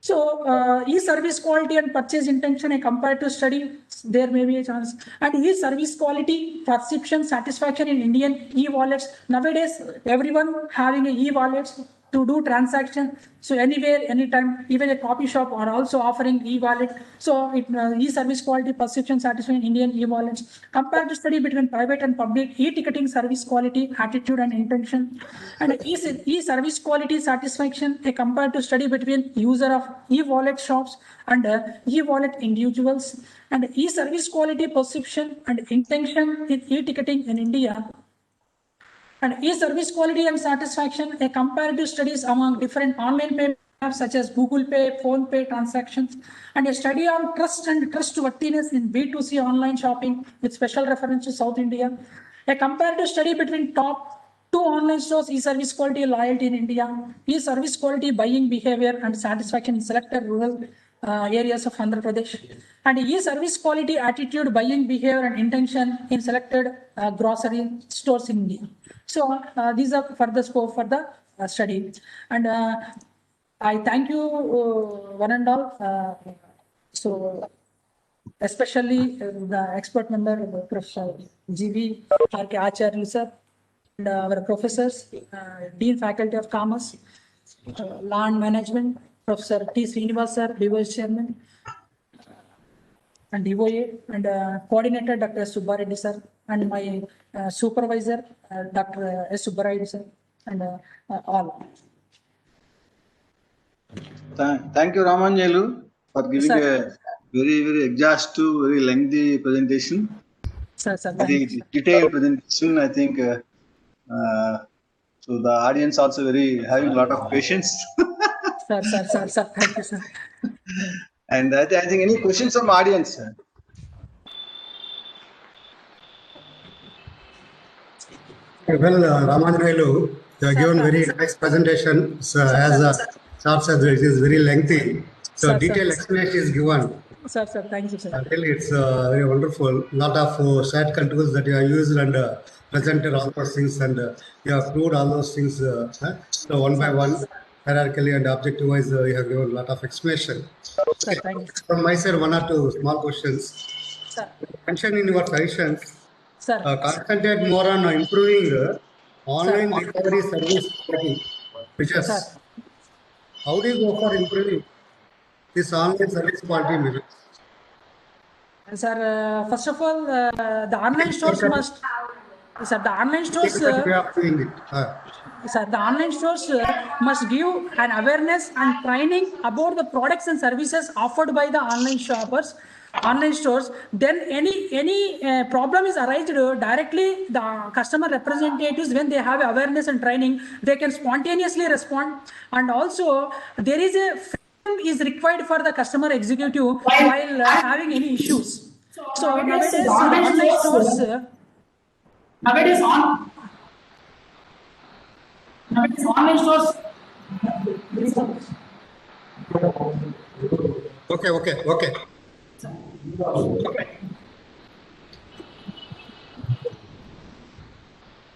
So, e-service quality and purchase intention, a comparative study, there may be a chance. And e-service quality, perception, satisfaction in Indian e-wallets. Nowadays, everyone having a e-wallets to do transaction. So anywhere, anytime, even a coffee shop are also offering e-wallet. So e-service quality, perception, satisfaction in Indian e-wallets. Comparative study between private and public e-ticketing service quality, attitude and intention. And e-service quality satisfaction, a comparative study between user of e-wallet shops and e-wallet individuals. And e-service quality, perception and intention in e-ticketing in India. And e-service quality and satisfaction, a comparative studies among different online payment apps such as Google Pay, Phone Pay transactions, and a study on trust and trustworthiness in B2C online shopping with special reference to South India. A comparative study between top 2 online stores, e-service quality loyalty in India, e-service quality buying behavior and satisfaction in selected rural areas of Andhra Pradesh, and e-service quality attitude, buying behavior and intention in selected grocery stores in India. So these are further scope for the study. And I thank you one and all. So especially the expert member, Professor G.V. Acharya sir, and our professors, Dean Faculty of Commerce, Land Management, Professor T. Srinivas sir, Vice Chairman, and DOA, and Coordinator Dr. Subbareddy sir, and my supervisor Dr. S. Subbareddy sir, and all. Thank you, Ramanjaneyulu, for giving a very exhaustive, very lengthy presentation. Sir, Very detailed presentation. I think so. The audience also very having a lot of patience. Sir, thank you, sir. And I think any questions from audience? Well, Ramanjaneyulu, you have given very nice presentation. So as Sir said, it is very lengthy. So Sir, detailed explanation is given. Sir, thank you, sir. Really, it's very wonderful. Lot of SAT controls that you have used and presented all those things, and you have proved all those things. So one by one, hierarchically and objective-wise, you have given a lot of explanation. Sir, thank you. From my side, 1 or 2 small questions. Sir, Mention in your suggestions, sir. concentrate more on improving online recovery service quality. Because Sir. how do you go for improving this online service quality measures? Sir, first of all, the online stores must. Sir, the online stores. We are doing it. Sir, the online stores must give an awareness and training about the products and services offered by the online shoppers, online stores. Then any problem is arised directly, the customer representatives, when they have awareness and training, they can spontaneously respond. And also there is a freedom is required for the customer executive while having any issues. So nowadays online stores. Nowadays online stores. Okay.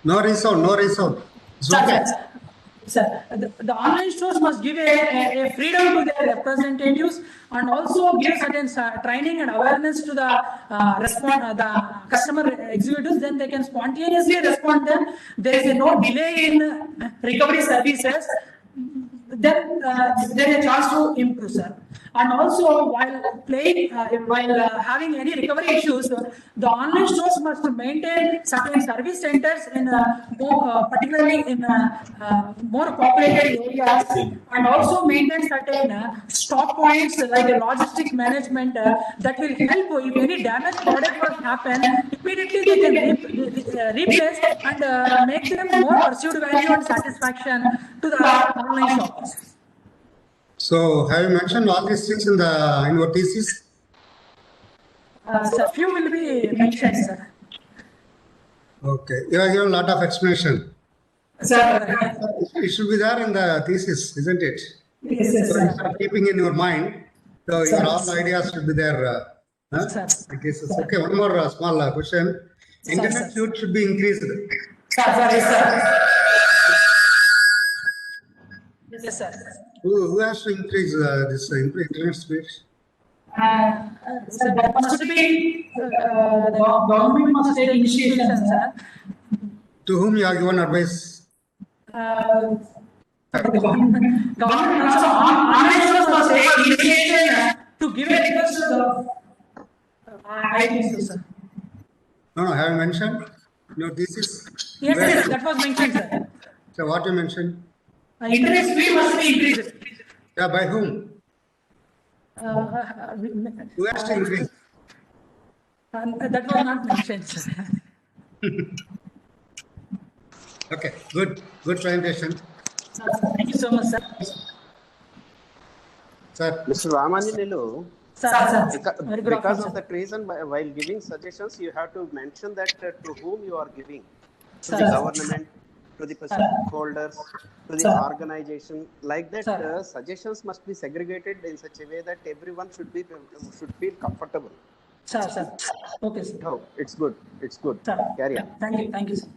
No resound. Sir, the online stores must give a freedom to their representatives and also give certain training and awareness to the the customer executives. Then they can spontaneously respond. Then there is no delay in recovery services. Then there is a chance to improve, sir. And also, while having any recovery issues, the online stores must maintain certain service centers in particularly in more populated areas, and also maintain certain stock points like logistic management that will help if any damaged product was happen, immediately they can replace and make them more perceived value and satisfaction to the online shops. So have you mentioned all these things in your thesis? So few will be mentioned, sir. Okay, you have given a lot of explanation. Sir, It should be there in the thesis, isn't it? yes, So sir. instead of keeping in your mind, so your all ideas should be there. Sir. Like this. Okay, one more small question. Internet sir. use should be increased. Yes, sir. Who has to increase this internet speed? So that must be the government must take initiation, sir. To whom you have given advice? The government also online stores must take initiation to give a request to the. I think so, sir. No, have you mentioned your thesis? Yes, that was mentioned, sir. So what you mentioned? Internet speed must be increased. Yeah, by whom? Uh, Who has to increase? that was not mentioned, sir. Okay, good presentation. Thank you so much, sir. Sir, Mr. Ramanjaneyulu, Sir. Very good because afternoon, of that reason, while giving suggestions, you have to mention that to whom you are giving. To Sir. the government, to the stakeholders, to the Sir. organization. Like that, Sir. suggestions must be segregated in such a way that everyone should feel comfortable. Sir. Okay, sir. Oh, it's good. It's good. Sir. Carry on. Thank you, sir.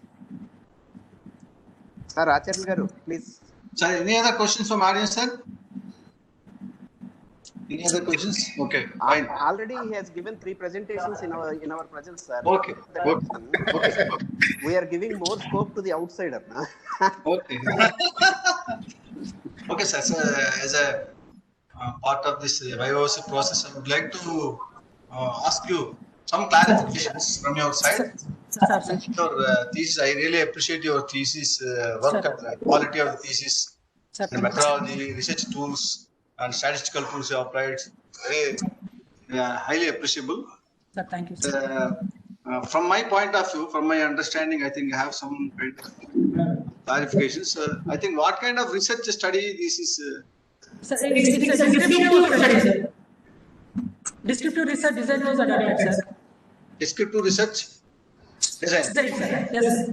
Sir, Acharya Garu, please. Sir, any other questions from audience, sir? Any other questions? Okay, fine. Already he has given 3 presentations in our presence, sir. Okay. We are giving more scope to the outsider. Okay. Okay, sir. So, as a part of this Viva process, I would like to ask you some clarifications from your side. Sir. Your thesis, I really appreciate your thesis work Sir. and the quality of the thesis, Sir. the methodology, research tools, and statistical tools you applied. Very highly appreciable. Sir, thank you, sir. From my point of view, from my understanding, I think I have some kind of clarifications. I think what kind of research study this is? Sir, it's a descriptive study, sir. Descriptive research design was adopted, sir. Descriptive research design. Sir. Yes.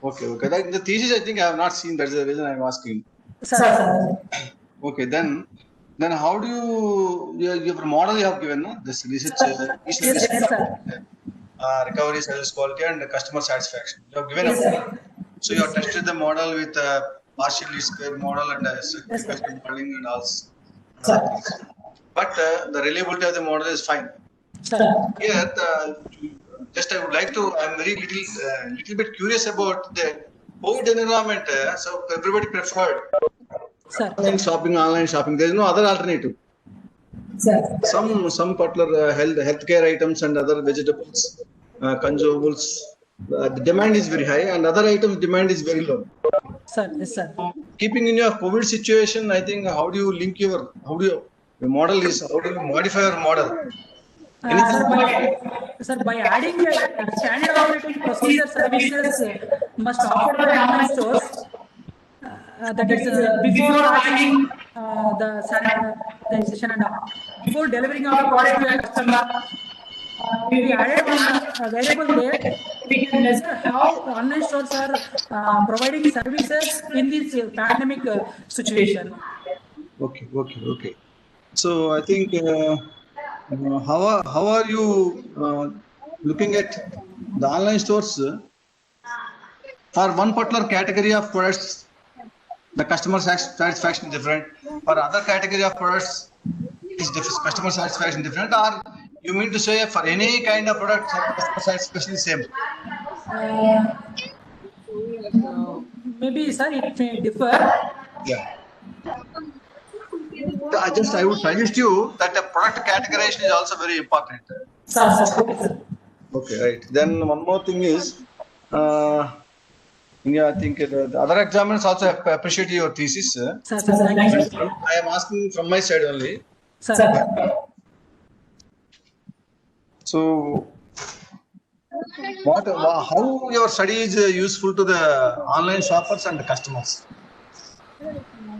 Okay. That, the thesis I think I have not seen. That's the reason I am asking. Sir. Okay, then how do your model you have given, no? This research, Yes, sir. recovery, service quality, and customer satisfaction. You have given Yes, a sir. model. So you have tested the model with a partially square model and a sequential modeling and all. But the reliability of the model is fine. Sir. Here, just I would like to. I'm very little bit curious about the COVID environment. So everybody preferred Sir. online shopping. There is no other alternative. Sir. Some particular healthcare items and other vegetables, consumables, the demand is very high, and other items demand is very low. Sir. Yes, sir. Keeping in your COVID situation, I think how do you link your how do you modify your model? Sir, by adding standard operating procedure services must offer by online stores. That is before adding the sanitization and before delivering our product to a customer. We added one variable there. We can measure how online stores are providing services in this pandemic situation. Okay. So I think how are you looking at the online stores for one particular category of products? The customer satisfaction is different. For other category of products, is customer satisfaction different? Or you mean to say for any kind of product, customer satisfaction is same? Maybe, sir, it may differ. Yeah. I would suggest you that the product categorization is also very important. Sir, sir. Okay, right. Then one more thing is, yeah, I think the other examiners also appreciate your thesis. Sir, thank you, sir. I am asking from my side only. Sir, So, how your study is useful to the online shoppers and the customers?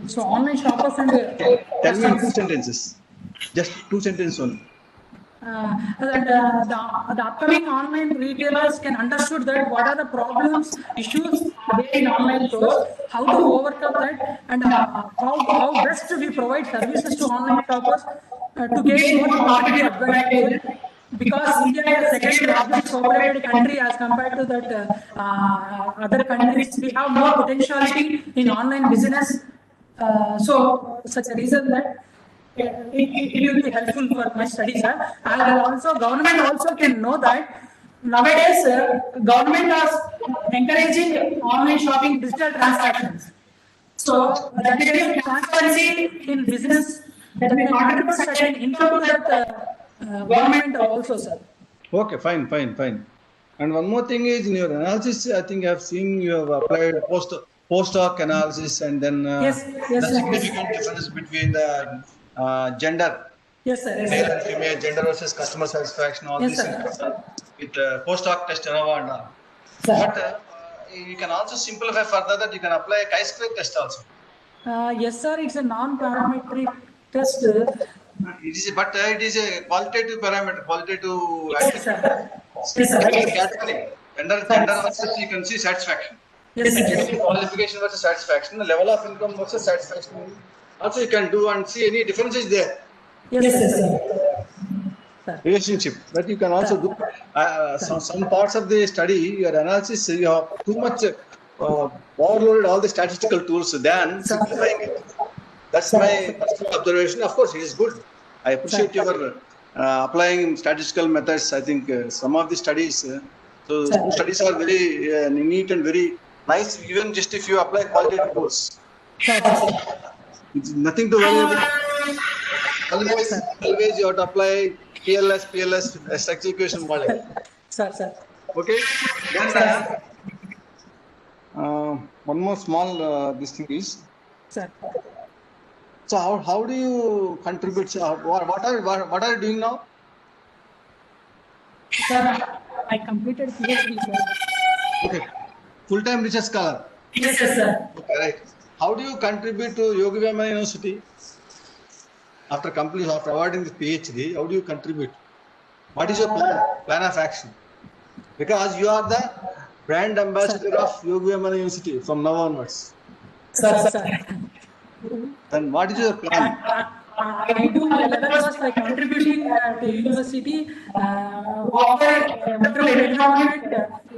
so online shoppers and Tell me in 2 sentences. Just 2 sentences only. the upcoming online retailers can understood that what are the problems, issues there in online stores, how to overcome that, and how best we provide services to online shoppers to gain more competitive advantage. Because India is the second largest populated country as compared to that other countries, we have more potentiality in online business. So such a reason that it will be helpful for my studies, sir. And also government also can know that nowadays government is encouraging online shopping, digital transactions. So that is a transparency in business that may contribute certain income to that government also, sir. Okay, fine. And one more thing is, in your analysis, I think I have seen you have applied post-hoc analysis, and then Yes, the sir. significant difference between the gender, Yes, sir. Yes, male sir. and female, gender versus customer satisfaction, all Yes, these sir. things with post-hoc test ANOVA and all. Sir. But you can also simplify further that you can apply a chi-square test also. Yes, sir. It's a non-parametric test. But it is a qualitative parameter, qualitative Yes, sir. Yes, sir. category. Gender versus you can see satisfaction. Yes, sir. Qualification versus satisfaction, the level of income versus satisfaction. Also, you can do and see any differences there. Yes, sir. Relationship that you can also do. Some parts of the study, your analysis, you have too much overloaded all the statistical tools than simplifying it. That's my personal observation. Of course, it is good. I appreciate your applying statistical methods. I think some of the studies, some studies are very neat and very nice, even just if you apply qualitative tools. It's nothing to worry about. Always you have to apply PLS, structural equation model. Sir. Okay. Then one more small this thing is. Sir. So how do you contribute? What are you doing now? Sir, I completed PhD, sir. Okay. Full-time research scholar. Yes, sir. Okay, right. How do you contribute to Viva University? After awarding the PhD, how do you contribute? What is your plan of action? Because you are the brand ambassador of Viva University from now onwards. Sir. Then what is your plan? I do my level first by contributing to university, offer better environment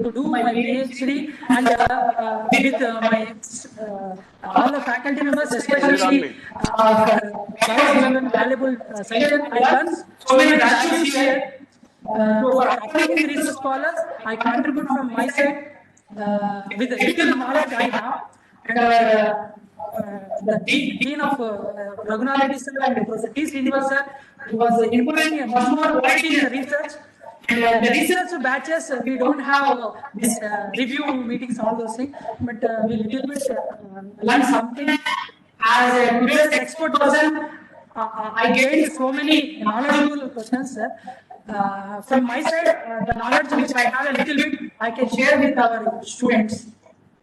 to do my PhD, and with my all the faculty members, especially valuable session. I learned so many values here. For upcoming research scholars, I contribute from my side with the little knowledge I have, and the dean of Ramanjaneyulu sir and Professor T. Srinivas sir was implementing a much more quality in the research. And the research batches, we don't have this review meetings, all those things, but we little bit learn something. As a today's expert person, I gained so many knowledgeable questions, sir. From my side, the knowledge which I have a little bit, I can share with our students.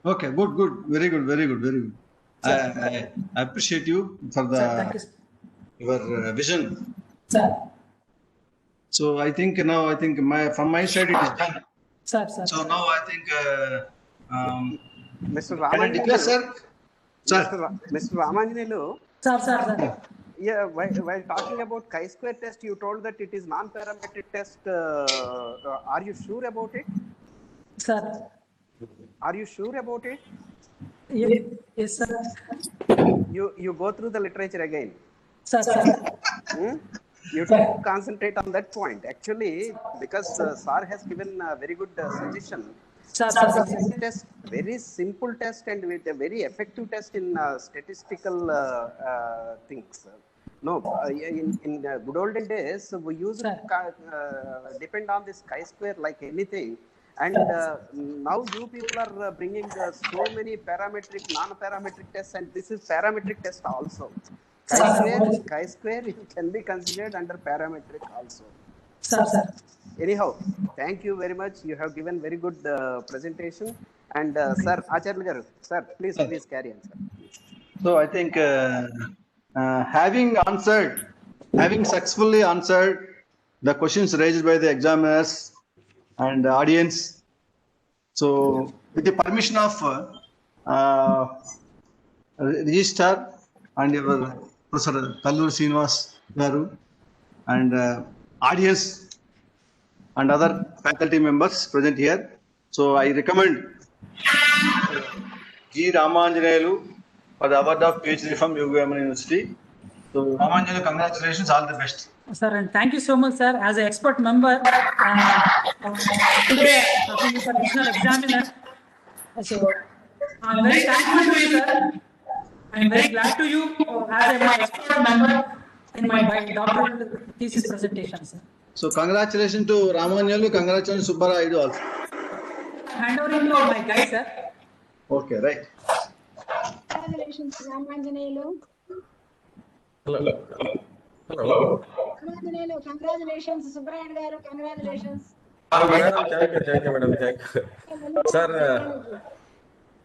Okay, good, very good. I appreciate you for your vision. Sir. So I think from my side it is done. Sir. So now I think Mr. can I declare, sir? Mr. Ramanjaneyulu, Sir. yeah, while talking about chi-square test, you told that it is non-parametric test. Are you sure about it? Sir. Are you sure about it? Yes, sir. You go through the literature again. Sir. You don't concentrate on that point. Actually, because Sir has given a very good suggestion. Sir. Test, very simple test and with a very effective test in statistical things. No, in good olden days, we used to depend on this chi-square like anything. And now you people are bringing so many parametric, non-parametric tests, and this is parametric test also. Chi-square it can be considered under parametric also. Sir. Anyhow, thank you very much. You have given very good presentation. And sir, Acharya garu, sir, please carry on, sir. So I think having successfully answered the questions raised by the examiners and the audience, so with the permission of registrar and your Professor Kalluri Srinivas garu and audience and other faculty members present here, so I recommend G. Ramanjaneyulu for the award of PhD from Viva University. So Ramanjaneyulu, congratulations, all the best. Sir, and thank you so much, sir. As an expert member, today talking with an additional examiner. So I'm very thankful to you, sir. I'm very glad to you as my expert member in my doctoral thesis presentation, sir. So congratulations to Ramanjaneyulu, congratulations to Subbarayadu also. Hand over to my guy, sir. Okay, right. Congratulations, Ramanjaneyulu. Hello. Ramanjaneyulu, congratulations, Subbarayadu garu, congratulations. Madam, thank you, madam. Thank you. Sir,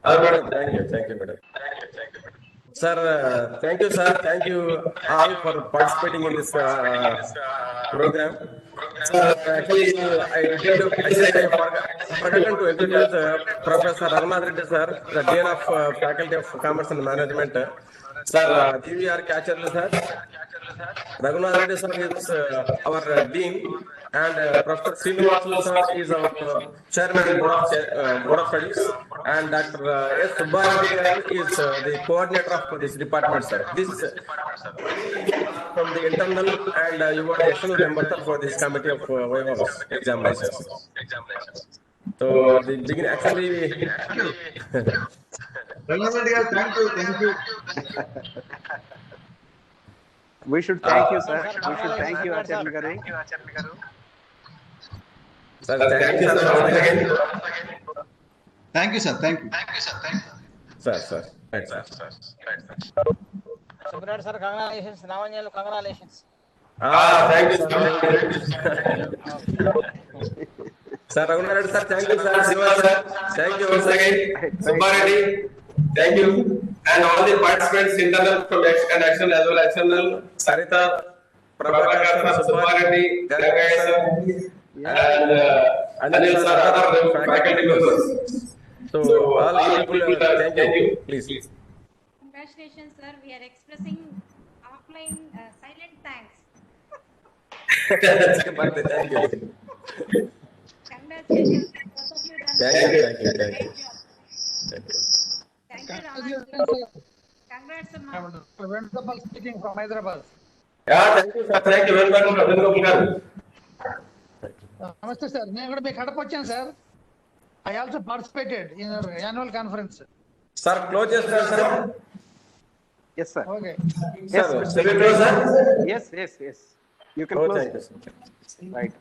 madam, thank you, madam. Sir, thank you, sir. Thank you all for participating in this program. Sir, actually, I forgot to introduce Professor Ramanjaneyulu, sir, the Dean of Faculty of Commerce and Management. Sir, DVR catcher, sir. Raghunatha sir is our Dean, and Professor Srinivas sir is our Chairman Board of Studies, and Dr. S. Subbarayadu is the coordinator of this department, sir. This from the internal, and you are the external member for this committee of Viva examinations. So the beginning actually. Thank you. We should thank you, sir. We should thank you, Acharya garu. Sir, thank you, sir. Thank you, sir. Thank you. Sir. Right, sir. Subbarayadu sir, congratulations. Ramanjaneyulu, congratulations. Thank you, sir. Sir, Raghunatha sir, thank you, sir. Siva sir, thank you once again. Subbarayadu, thank you. And all the participants, internal from and external as well as external, Sarita, Prabhakar, Subbarayadu, Gagguturu sir, and Anil sir, other faculty members. So all people, thank you. Please. Congratulations, sir. We are expressing offline silent thanks. Thank you. Congratulations, both of you done Thank you. great job. Thank you, Ramanjaneyulu. Congrats, ma'am. Venugopal speaking from Hyderabad. Yeah, thank you, sir. Thank you very much, Venugopal garu. Namaste, sir. నేను కూడా మీ కడప వచ్చాను, sir. I also participated in our annual conference. Sir, close this, sir. Yes, sir. Okay. Sir, shall we close, sir? Yes. You can Oh, close thank it. you, sir. Right.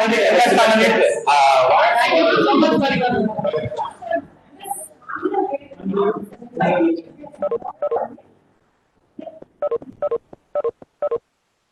Okay,